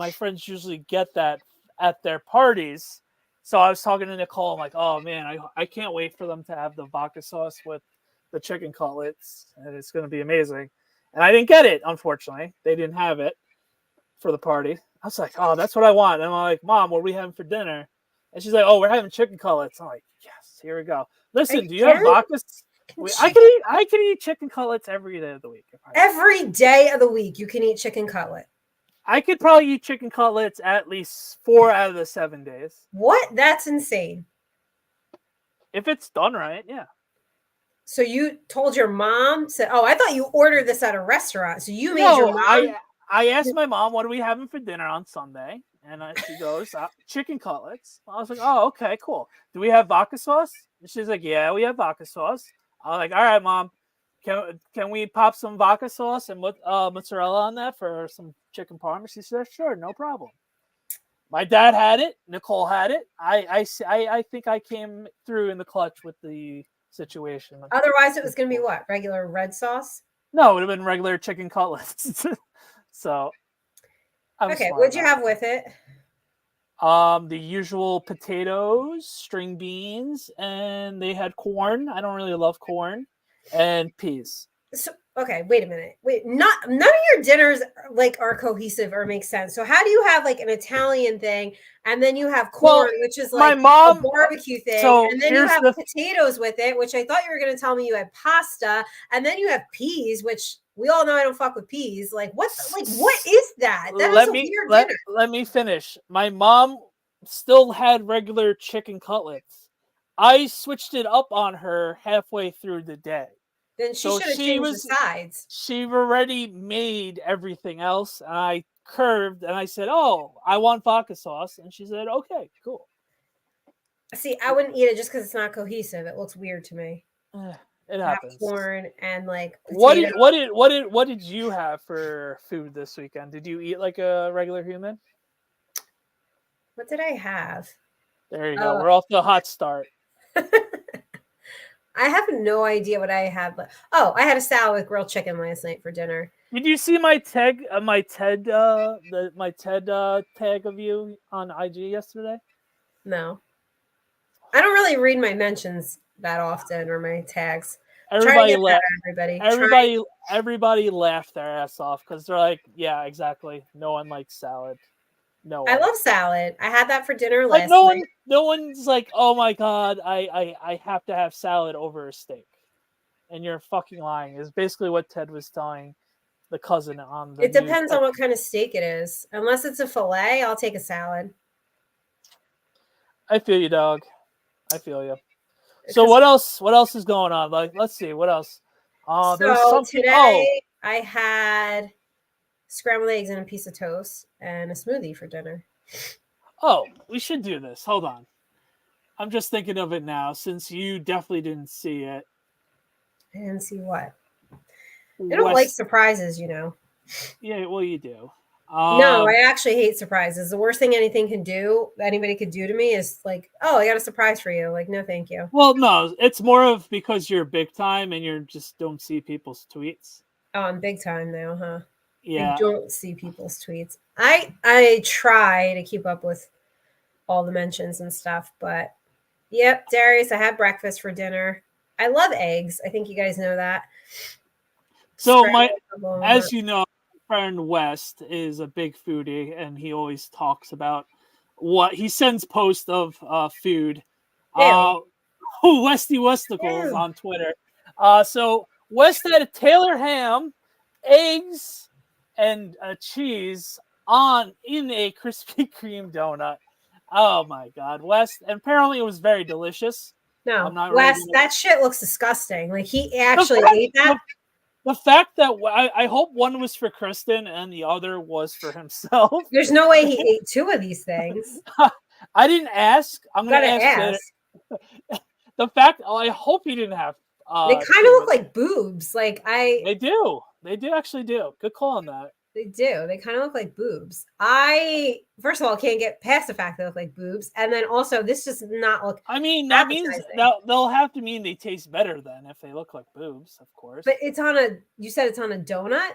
[SPEAKER 1] usually get that at their parties. So I was talking to Nicole. I'm like, oh man, I can't wait for them to have the vodka sauce with the chicken cutlets, and it's going to be amazing. And I didn't get it, unfortunately. They didn't have it for the party. I was like, oh, that's what I want. And I'm like, Mom, what are we having for dinner? And she's like, oh, we're having chicken cutlets. I'm like, yes, here we go. Listen, do you have vodka? I can eat chicken cutlets every day of the week.
[SPEAKER 2] Every day of the week, you can eat chicken cutlet.
[SPEAKER 1] I could probably eat chicken cutlets at least 4 out of the 7 days.
[SPEAKER 2] What? That's insane.
[SPEAKER 1] If it's done right, yeah.
[SPEAKER 2] So you told your mom to? Oh, I thought you ordered this at a restaurant. So you made your mom.
[SPEAKER 1] I asked my mom, what are we having for dinner on Sunday? And she goes, chicken cutlets. I was like, oh, okay, cool. Do we have vodka sauce? And she's like, yeah, we have vodka sauce. I was like, all right, Mom, can we pop some vodka sauce and mozzarella on that for some chicken parm? She said, sure, no problem. My dad had it. Nicole had it. I think I came through in the clutch with the situation.
[SPEAKER 2] Otherwise, it was going to be what? Regular red sauce?
[SPEAKER 1] No, it would have been regular chicken cutlets. So,
[SPEAKER 2] Okay, what'd you have with it?
[SPEAKER 1] The usual potatoes, string beans, and they had corn. I don't really love corn, and peas.
[SPEAKER 2] So, okay, wait a minute. None of your dinners are cohesive or make sense. So how do you have like an Italian thing, and then you have corn, which is like
[SPEAKER 1] my mom,
[SPEAKER 2] a barbecue thing,
[SPEAKER 1] so
[SPEAKER 2] and then you have potatoes with it, which I thought you were going to tell me you had pasta, and then you have peas, which we all know I don't fuck with peas. Like what is that? That is a weird dinner.
[SPEAKER 1] Let me finish. My mom still had regular chicken cutlets. I switched it up on her halfway through the day.
[SPEAKER 2] Then she should have changed the sides.
[SPEAKER 1] She already made everything else. And I curved and I said, oh, I want vodka sauce. And she said, okay, cool.
[SPEAKER 2] See, I wouldn't eat it just because it's not cohesive. It looks weird to me.
[SPEAKER 1] It happens.
[SPEAKER 2] Corn and like potato.
[SPEAKER 1] What did you have for food this weekend? Did you eat like a regular human?
[SPEAKER 2] What did I have?
[SPEAKER 1] There you go. We're off to a hot start.
[SPEAKER 2] I have no idea what I had. I had a salad with grilled chicken last night for dinner.
[SPEAKER 1] Did you see my tag? My TED tag of you on IG yesterday?
[SPEAKER 2] No, I don't really read my mentions that often or my tags.
[SPEAKER 1] Everybody laughed their ass off because they're like, "Yeah, exactly. No one likes salad. No one.
[SPEAKER 2] I love salad. I had that for dinner last night.
[SPEAKER 1] No one's like, oh my god, I have to have salad over a steak. And you're fucking lying. Is basically what Ted was telling the cousin on the.
[SPEAKER 2] It depends on what kind of steak it is. Unless it's a fillet, I'll take a salad.
[SPEAKER 1] I feel you, dog. I feel you. So what else? What else is going on? Like, let's see, what else?
[SPEAKER 2] So today I had scrambled eggs and a piece of toast and a smoothie for dinner.
[SPEAKER 1] Oh, we should do this. Hold on. I'm just thinking of it now since you definitely didn't see it.
[SPEAKER 2] I didn't see what? I don't like surprises, you know.
[SPEAKER 1] Yeah, well, you do.
[SPEAKER 2] No, I actually hate surprises. The worst thing anybody could do to me is like, oh, I got a surprise for you. Like, no, thank you.
[SPEAKER 1] Well, no, it's more of because you're big time and you just don't see people's tweets.
[SPEAKER 2] Oh, I'm big time now, huh?
[SPEAKER 1] Yeah.
[SPEAKER 2] I don't see people's tweets. I try to keep up with all the mentions and stuff, but yep, Darius, I had breakfast for dinner. I love eggs. I think you guys know that.
[SPEAKER 1] So as you know, my friend West is a big foodie, and he always talks about what he sends posts of food. Westy Westicles on Twitter. So West had a Taylor ham, eggs, and cheese in a Krispy Kreme donut. Oh my God, West! And apparently it was very delicious.
[SPEAKER 2] No, West, that shit looks disgusting. Like he actually ate that.
[SPEAKER 1] The fact that I hope one was for Kristen and the other was for himself.
[SPEAKER 2] There's no way he ate two of these things.
[SPEAKER 1] I didn't ask. I'm gonna ask. The fact, I hope he didn't have.
[SPEAKER 2] They kind of look like boobs.
[SPEAKER 1] They do. They do actually do. Good call on that.
[SPEAKER 2] They do. They kind of look like boobs. First of all, can't get past the fact they look like boobs, and then also this does not look.
[SPEAKER 1] I mean, that means they'll have to mean they taste better then if they look like boobs, of course.
[SPEAKER 2] But you said it's on a donut.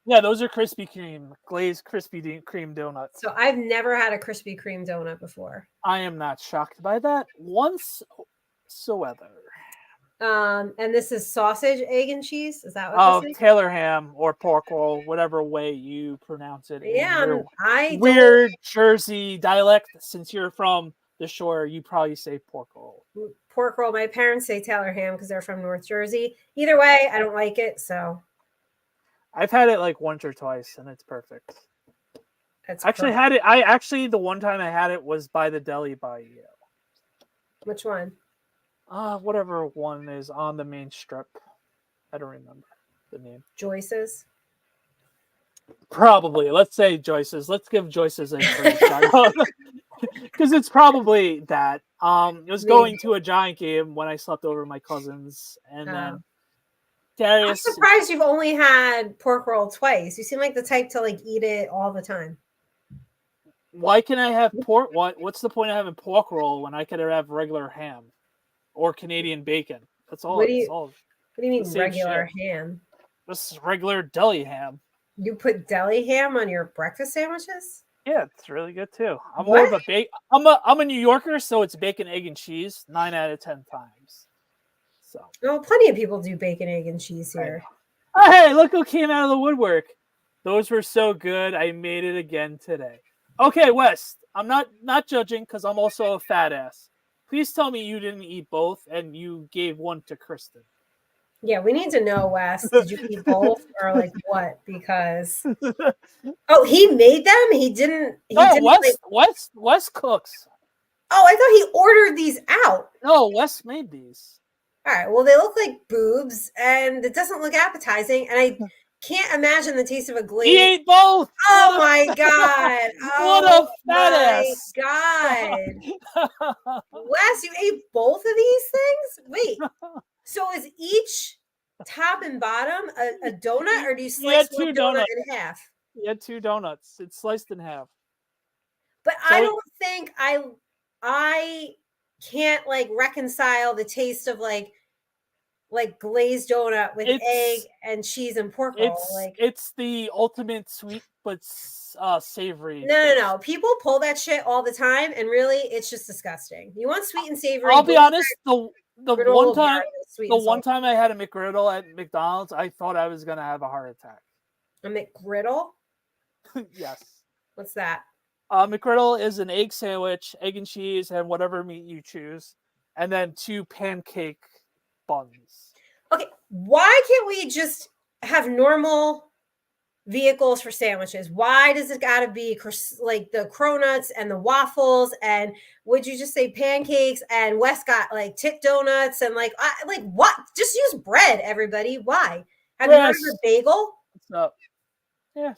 [SPEAKER 1] Yeah, those are Krispy Kreme glazed Krispy Kreme donuts.
[SPEAKER 2] So I've never had a Krispy Kreme donut before.
[SPEAKER 1] I am not shocked by that whatsoever.
[SPEAKER 2] And this is sausage, egg, and cheese. Is that what this is?
[SPEAKER 1] Taylor ham or pork roll, whatever way you pronounce it.
[SPEAKER 2] Yeah,
[SPEAKER 1] weird Jersey dialect. Since you're from the shore, you probably say pork roll.
[SPEAKER 2] Pork roll. My parents say Taylor ham because they're from North Jersey. Either way, I don't like it. So
[SPEAKER 1] I've had it like once or twice, and it's perfect. The one time I had it was by the deli by you.
[SPEAKER 2] Which one?
[SPEAKER 1] Whatever one is on the main strip. I don't remember the name.
[SPEAKER 2] Joyce's?
[SPEAKER 1] Probably. Let's say Joyce's. Let's give Joyce's a shout out. Because it's probably that. It was
[SPEAKER 2] Maybe.
[SPEAKER 1] going to a Giant game when I slept over my cousins, and then
[SPEAKER 2] I'm
[SPEAKER 1] Darius.
[SPEAKER 2] surprised you've only had pork roll twice. You seem like the type to like eat it all the time.
[SPEAKER 1] Why can I have pork? What's the point of having pork roll when I could have regular ham or Canadian bacon? That's all.
[SPEAKER 2] What do
[SPEAKER 1] It's
[SPEAKER 2] you
[SPEAKER 1] all
[SPEAKER 2] What do you
[SPEAKER 1] the
[SPEAKER 2] mean
[SPEAKER 1] same
[SPEAKER 2] regular
[SPEAKER 1] shit.
[SPEAKER 2] ham?
[SPEAKER 1] This is regular deli ham.
[SPEAKER 2] You put deli ham on your breakfast sandwiches?
[SPEAKER 1] Yeah, it's really good too. I'm more
[SPEAKER 2] What?
[SPEAKER 1] of a I'm a New Yorker, so it's bacon, egg, and cheese 9 out of 10 times. So
[SPEAKER 2] Well, plenty of people do bacon, egg, and cheese
[SPEAKER 1] I
[SPEAKER 2] here.
[SPEAKER 1] know. Oh, hey, look who came out of the woodwork. Those were so good. I made it again today. Okay, Wes, I'm not judging because I'm also a fat ass. Please tell me you didn't eat both and you gave one to Kristen.
[SPEAKER 2] Yeah, we need to know, Wes. Did you eat both or like what? Because he made them. He didn't. He
[SPEAKER 1] No,
[SPEAKER 2] didn't like.
[SPEAKER 1] Wes cooks.
[SPEAKER 2] Oh, I thought he ordered these out.
[SPEAKER 1] No, Wes made these.
[SPEAKER 2] All right. Well, they look like boobs, and it doesn't look appetizing. And I can't imagine the taste of a glaze.
[SPEAKER 1] He ate both.
[SPEAKER 2] Oh my god!
[SPEAKER 1] What
[SPEAKER 2] Oh
[SPEAKER 1] a fat
[SPEAKER 2] my
[SPEAKER 1] ass.
[SPEAKER 2] god! Wes, you ate both of these things? Wait. So is each top and bottom a donut, or do you slice one donut
[SPEAKER 1] donuts.
[SPEAKER 2] in half?
[SPEAKER 1] He had 2 donuts. It's sliced in half.
[SPEAKER 2] But so I don't think I can't like reconcile the taste of like glazed donut with egg and cheese and pork roll.
[SPEAKER 1] It's the ultimate sweet but savory.
[SPEAKER 2] No. People pull that shit all the time, and really, it's just disgusting. You want sweet and savory?
[SPEAKER 1] I'll be honest. The one time I had a McGriddle at McDonald's, I thought I was gonna have a heart attack.
[SPEAKER 2] A McGriddle?
[SPEAKER 1] Yes.
[SPEAKER 2] What's that?
[SPEAKER 1] McGriddle is an egg sandwich, egg and cheese, and whatever meat you choose, and then 2 pancake buns.
[SPEAKER 2] Okay, why can't we just have normal vehicles for sandwiches? Why does it got to be like the cronuts and the waffles? And would you just say pancakes? And Wes got like tit donuts and like what? Just use bread, everybody. Why? Have you heard of a bagel?
[SPEAKER 1] What's up? Yeah.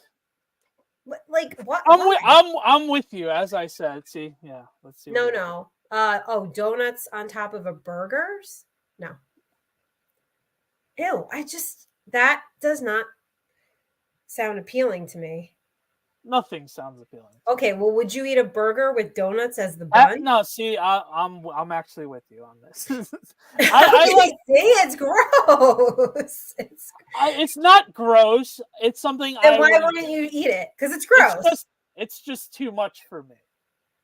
[SPEAKER 2] Like what?
[SPEAKER 1] I'm with you, as I said. See, yeah. Let's see.
[SPEAKER 2] No. Donuts on top of a burgers? No. Ew! That does not sound appealing to me.
[SPEAKER 1] Nothing sounds appealing.
[SPEAKER 2] Okay, well, would you eat a burger with donuts as the bun?
[SPEAKER 1] No, see, I'm actually with you on this.
[SPEAKER 2] See, it's gross.
[SPEAKER 1] It's not gross. It's something.
[SPEAKER 2] Then why wouldn't you eat it? Because it's gross.
[SPEAKER 1] It's just too much for me.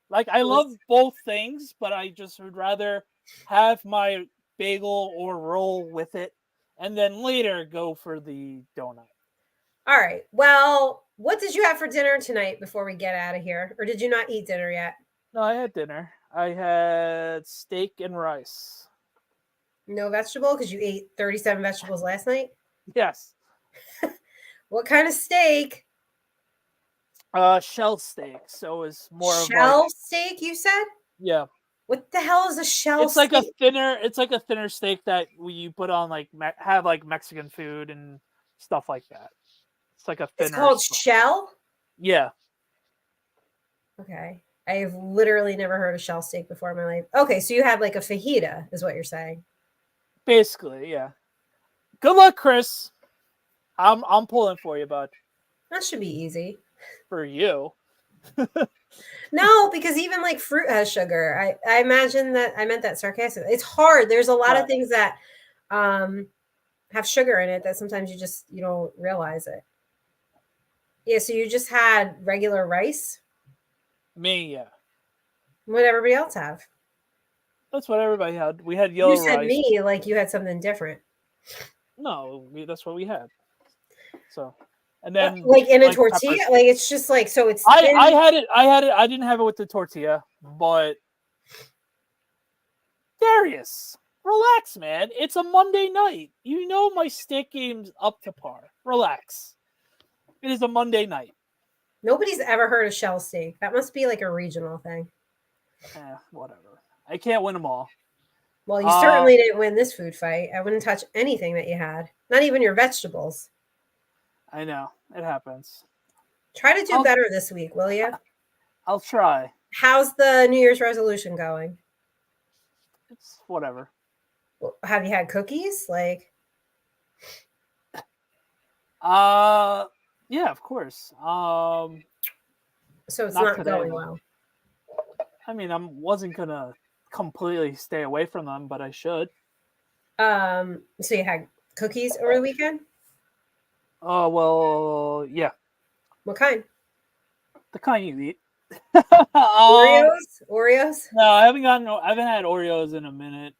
[SPEAKER 1] Like I love both things, but I just would rather have my bagel or roll with it, and then later go for the donut.
[SPEAKER 2] All right. Well, what did you have for dinner tonight before we get out of here? Or did you not eat dinner yet?
[SPEAKER 1] No, I had dinner. I had steak and rice.
[SPEAKER 2] No vegetable because you ate 37 vegetables last night?
[SPEAKER 1] Yes.
[SPEAKER 2] What kind of steak?
[SPEAKER 1] Shell steak. So it's more
[SPEAKER 2] shell steak, you said?
[SPEAKER 1] Yeah.
[SPEAKER 2] What the hell is a shell steak?
[SPEAKER 1] It's like a thinner steak that you put on have like Mexican food and stuff like that. It's like a thinner.
[SPEAKER 2] It's called shell?
[SPEAKER 1] Yeah.
[SPEAKER 2] Okay. I've literally never heard of shell steak before in my life. Okay, so you had like a fajita, is what you're saying.
[SPEAKER 1] Basically, yeah. Good luck, Chris. I'm pulling for you, bud.
[SPEAKER 2] That should be easy.
[SPEAKER 1] For you.
[SPEAKER 2] No, because even like fruit has sugar. I imagine that I meant that sarcastically. It's hard. There's a lot of things that have sugar in it that sometimes you don't realize it. Yeah, so you just had regular rice?
[SPEAKER 1] Me, yeah.
[SPEAKER 2] What did everybody else have?
[SPEAKER 1] That's what everybody had. We had yellow rice.
[SPEAKER 2] You said me like you had something different.
[SPEAKER 1] No, that's what we had. So, and then
[SPEAKER 2] like in a tortilla, peppers. Like it's just like so. It's.
[SPEAKER 1] I had it. I didn't have it with the tortilla, but Darius, relax, man. It's a Monday night. You know my steak game's up to par. Relax. It is a Monday night.
[SPEAKER 2] Nobody's ever heard of shell steak. That must be like a regional thing.
[SPEAKER 1] Whatever. I can't win them all.
[SPEAKER 2] Well, you certainly didn't win this food fight. I wouldn't touch anything that you had. Not even your vegetables.
[SPEAKER 1] I know. It happens.
[SPEAKER 2] Try to do better this week, will you?
[SPEAKER 1] I'll try.
[SPEAKER 2] How's the New Year's resolution going?
[SPEAKER 1] It's whatever.
[SPEAKER 2] Have you had cookies? Like,
[SPEAKER 1] yeah, of course.
[SPEAKER 2] so it's
[SPEAKER 1] Not
[SPEAKER 2] not
[SPEAKER 1] today,
[SPEAKER 2] going
[SPEAKER 1] though.
[SPEAKER 2] well.
[SPEAKER 1] I mean, I wasn't gonna completely stay away from them, but I should.
[SPEAKER 2] So you had cookies over the weekend?
[SPEAKER 1] Oh well, yeah,
[SPEAKER 2] What kind?
[SPEAKER 1] the kind you eat.
[SPEAKER 2] Oreos?
[SPEAKER 1] No, I haven't had Oreos in a minute.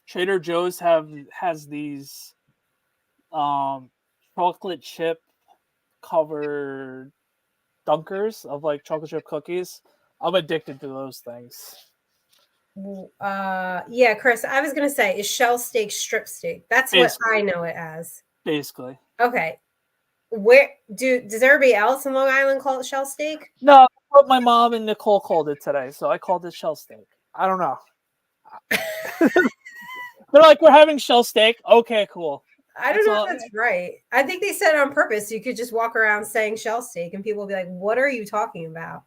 [SPEAKER 1] Trader Joe's has these chocolate chip covered dunkers of like chocolate chip cookies. I'm addicted to those things.
[SPEAKER 2] Yeah, Chris, I was gonna say is shell steak strip steak. That's what
[SPEAKER 1] Basically,
[SPEAKER 2] I know it as.
[SPEAKER 1] basically.
[SPEAKER 2] Okay. Where does everybody else in Long Island call it shell steak?
[SPEAKER 1] No, what my mom and Nicole called it today, so I called it shell steak. I don't know. They're like, we're having shell steak. Okay, cool.
[SPEAKER 2] I don't know if that's right. I think they said it on purpose. So you could just walk around saying shell steak and people will be like, what are you talking about?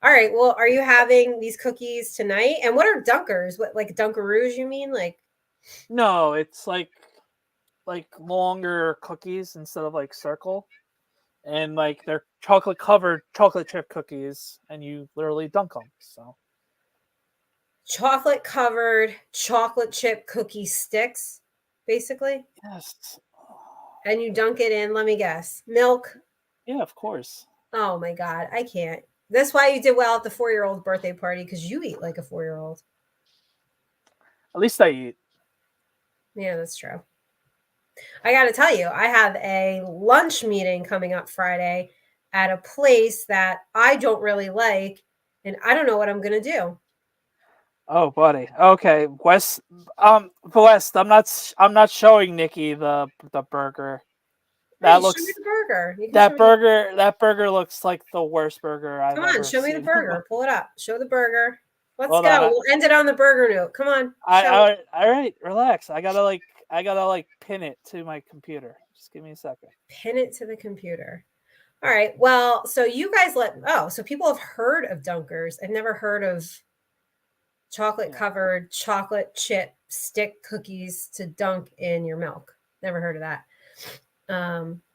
[SPEAKER 2] All right. Well, are you having these cookies tonight? And what are Dunkers? What, like Dunkaroos, you mean? Like,
[SPEAKER 1] No, it's like longer cookies instead of like circle. And like they're chocolate covered chocolate chip cookies and you literally dunk them. So
[SPEAKER 2] chocolate covered chocolate chip cookie sticks, basically.
[SPEAKER 1] yes.
[SPEAKER 2] And you dunk it in, let me guess, milk.
[SPEAKER 1] Yeah, of course.
[SPEAKER 2] Oh my God, I can't. That's why you did well at the 4-year-old birthday party because you eat like a 4-year-old.
[SPEAKER 1] At least I eat.
[SPEAKER 2] Yeah, that's true. I got to tell you, I have a lunch meeting coming up Friday at a place that I don't really like, and I don't know what I'm going to do.
[SPEAKER 1] Oh, buddy. Okay, West. West. I'm not showing Nikki the burger. That
[SPEAKER 2] Hey,
[SPEAKER 1] looks.
[SPEAKER 2] show me the burger.
[SPEAKER 1] That burger looks like the worst burger I've
[SPEAKER 2] Come on,
[SPEAKER 1] ever
[SPEAKER 2] show me the
[SPEAKER 1] seen.
[SPEAKER 2] burger. Pull it up. Show the burger. Let's
[SPEAKER 1] Hold
[SPEAKER 2] go.
[SPEAKER 1] on.
[SPEAKER 2] We'll end it on the burger note. Come on. Show it.
[SPEAKER 1] All right. Relax. I gotta pin it to my computer. Just give me a second.
[SPEAKER 2] Pin it to the computer. All right. Well, so you guys so people have heard of Dunkers. I've never heard of chocolate covered chocolate chip stick cookies to dunk in your milk. Never heard of that.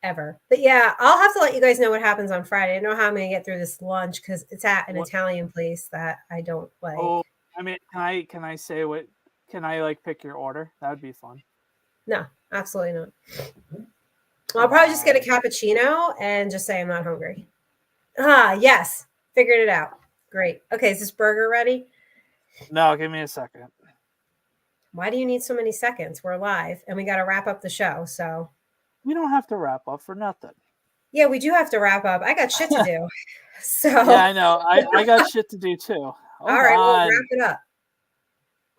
[SPEAKER 2] Ever. But yeah, I'll have to let you guys know what happens on Friday. I don't know how I'm gonna get through this lunch because it's at an Italian place that I don't like.
[SPEAKER 1] Oh, I mean, can I say what? Can I like pick your order? That would be fun.
[SPEAKER 2] No, absolutely not. I'll probably just get a cappuccino and just say I'm not hungry. Yes. Figured it out. Great. Okay, is this burger ready?
[SPEAKER 1] No, give me a second.
[SPEAKER 2] Why do you need so many seconds? We're live and we got to wrap up the show. So
[SPEAKER 1] we don't have to wrap up for nothing.
[SPEAKER 2] Yeah, we do have to wrap up. I got shit to do. So
[SPEAKER 1] yeah, I know. I got shit to do too.
[SPEAKER 2] All right, well, wrap it up.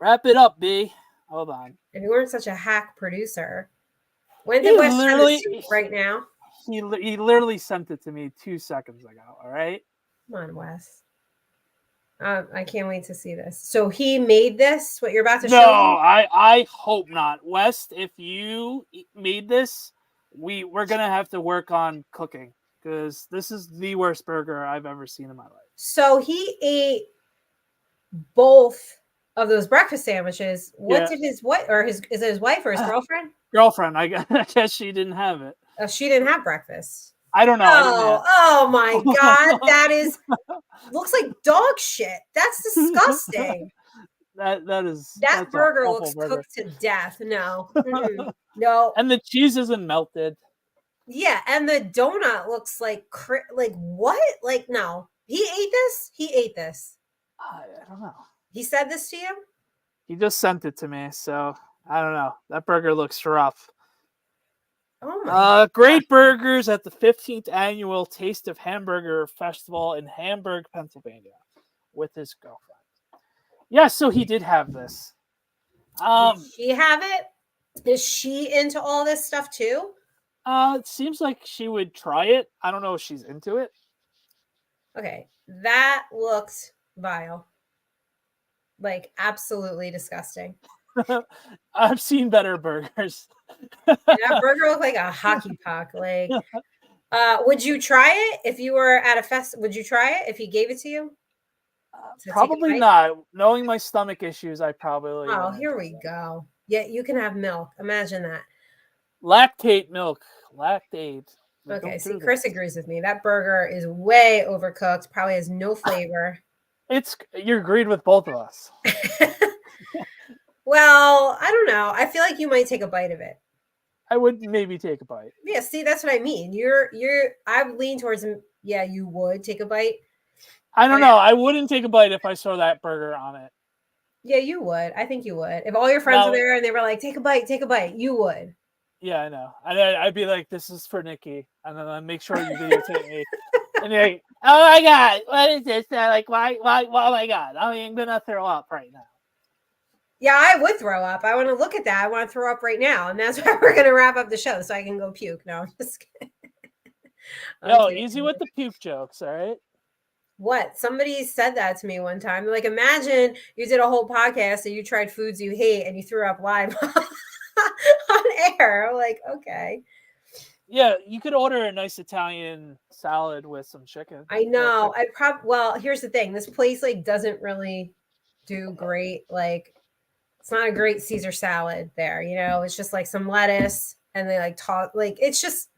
[SPEAKER 1] Wrap it up, B. Hold on.
[SPEAKER 2] If you weren't such a hack producer, when did Wes send it to you right now?
[SPEAKER 1] He literally sent it to me 2 seconds ago. All right.
[SPEAKER 2] Come on, Wes. I can't wait to see this. So he made this. What you're about to show me?
[SPEAKER 1] No, I hope not, West. If you made this, we're gonna have to work on cooking because this is the worst burger I've ever seen in my life.
[SPEAKER 2] So he ate both of those breakfast sandwiches. What did his wife or is it his wife or his girlfriend?
[SPEAKER 1] Girlfriend. I guess she didn't have it.
[SPEAKER 2] Oh, she didn't have breakfast.
[SPEAKER 1] I don't know.
[SPEAKER 2] Oh my God. That looks like dog shit. That's disgusting.
[SPEAKER 1] That
[SPEAKER 2] burger looks cooked to death. No. No.
[SPEAKER 1] And the cheese isn't melted.
[SPEAKER 2] Yeah, and the donut looks like what? Like no. He ate this?
[SPEAKER 1] I don't know.
[SPEAKER 2] He said this to you?
[SPEAKER 1] He just sent it to me, so I don't know. That burger looks rough.
[SPEAKER 2] Oh my
[SPEAKER 1] great burgers at the 15th annual Taste of Hamburger Festival in Hamburg, Pennsylvania, with his girlfriend. Yeah, so he did have this.
[SPEAKER 2] Did she have it? Is she into all this stuff too?
[SPEAKER 1] It seems like she would try it. I don't know if she's into it.
[SPEAKER 2] Okay, that looked vile. Like absolutely disgusting.
[SPEAKER 1] I've seen better burgers.
[SPEAKER 2] That burger looked like a hockey puck. Like, Would you try it if you were at a fest? Would you try it if he gave it to you? To take a
[SPEAKER 1] Probably
[SPEAKER 2] bite?
[SPEAKER 1] not. Knowing my stomach issues, I probably
[SPEAKER 2] Oh,
[SPEAKER 1] wouldn't.
[SPEAKER 2] here we go. Yeah, you can have milk. Imagine that.
[SPEAKER 1] Lactate milk. Lactate. We go
[SPEAKER 2] Okay, see,
[SPEAKER 1] through
[SPEAKER 2] Chris
[SPEAKER 1] this.
[SPEAKER 2] agrees with me. That burger is way overcooked. Probably has no flavor.
[SPEAKER 1] You're agreed with both of us.
[SPEAKER 2] Well, I don't know. I feel like you might take a bite of it.
[SPEAKER 1] I would maybe take a bite.
[SPEAKER 2] Yeah, see, that's what I mean. I would lean towards him. Yeah, you would take a bite.
[SPEAKER 1] I don't know. I wouldn't take a bite if I saw that burger on it.
[SPEAKER 2] Yeah, you would. I think you would. If all your friends were there and they were like, take a bite, you would.
[SPEAKER 1] Yeah, I know. I'd be like, this is for Nikki. And then I'd make sure you videotape me. And you're like, oh my God, what is this? Like, why, oh my God, I'm going to throw up right now.
[SPEAKER 2] Yeah, I would throw up. I want to look at that. I want to throw up right now. And that's why we're going to wrap up the show so I can go puke. No, I'm just kidding.
[SPEAKER 1] Yo, easy with the puke jokes, all right?
[SPEAKER 2] What? Somebody said that to me one time. Like, imagine you did a whole podcast and you tried foods you hate and you threw up live on air. Like, okay.
[SPEAKER 1] Yeah, you could order a nice Italian salad with some chicken.
[SPEAKER 2] I know. Well, here's the thing. This place like doesn't really do great. Like, it's not a great Caesar salad there. You know, it's just like some lettuce and they like like it's just.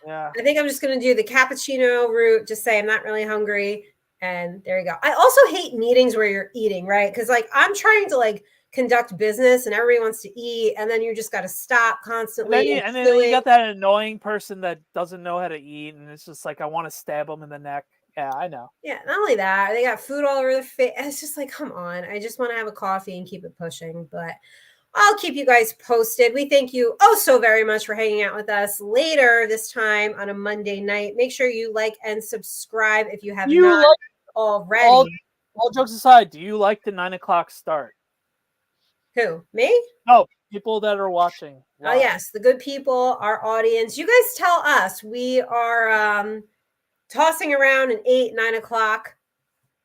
[SPEAKER 1] Yeah.
[SPEAKER 2] I think I'm just gonna do the cappuccino route. Just say I'm not really hungry, and there you go. I also hate meetings where you're eating, right? Because like I'm trying to like conduct business and everybody wants to eat and then you just got to stop constantly
[SPEAKER 1] And then you got that annoying person that doesn't know how to eat and it's just like I want to stab them in the neck. Yeah, I know.
[SPEAKER 2] Yeah, not only that, they got food all over their face. It's just like, come on. I just want to have a coffee and keep it pushing, but I'll keep you guys posted. We thank you oh so very much for hanging out with us later this time on a Monday night. Make sure you like and subscribe if you have not already.
[SPEAKER 1] All jokes aside, do you like the 9 o'clock start?
[SPEAKER 2] Who? Me?
[SPEAKER 1] No, people that are watching.
[SPEAKER 2] Oh, yes. The good people, our audience. You guys tell us. We are tossing around an 8, 9 o'clock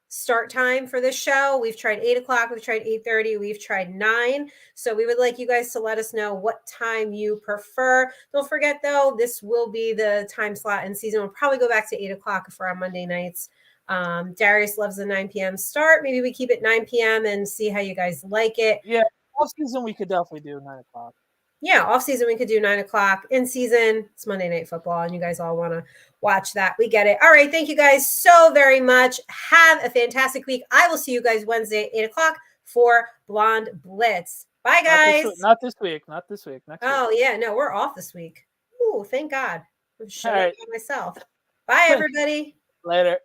[SPEAKER 2] start time for this show. We've tried 8 o'clock. We've tried 8:30. We've tried 9. So we would like you guys to let us know what time you prefer. Don't forget, though, this will be the time slot in season. We'll probably go back to 8 o'clock for our Monday nights. Darius loves the 9 p.m. start. Maybe we keep it 9 p.m. and see how you guys like it.
[SPEAKER 1] Yeah, off season we could definitely do 9 o'clock.
[SPEAKER 2] Yeah, off season we could do 9 o'clock. In season, it's Monday Night Football, and you guys all want to watch that. We get it. All right, thank you guys so very much. Have a fantastic week. I will see you guys Wednesday, 8 o'clock for Blonde Blitz. Bye, guys.
[SPEAKER 1] Not this week. Next week.
[SPEAKER 2] Oh, yeah, no, we're off this week. Ooh, thank God. I'm showing up by myself. Bye, everybody.
[SPEAKER 1] Later.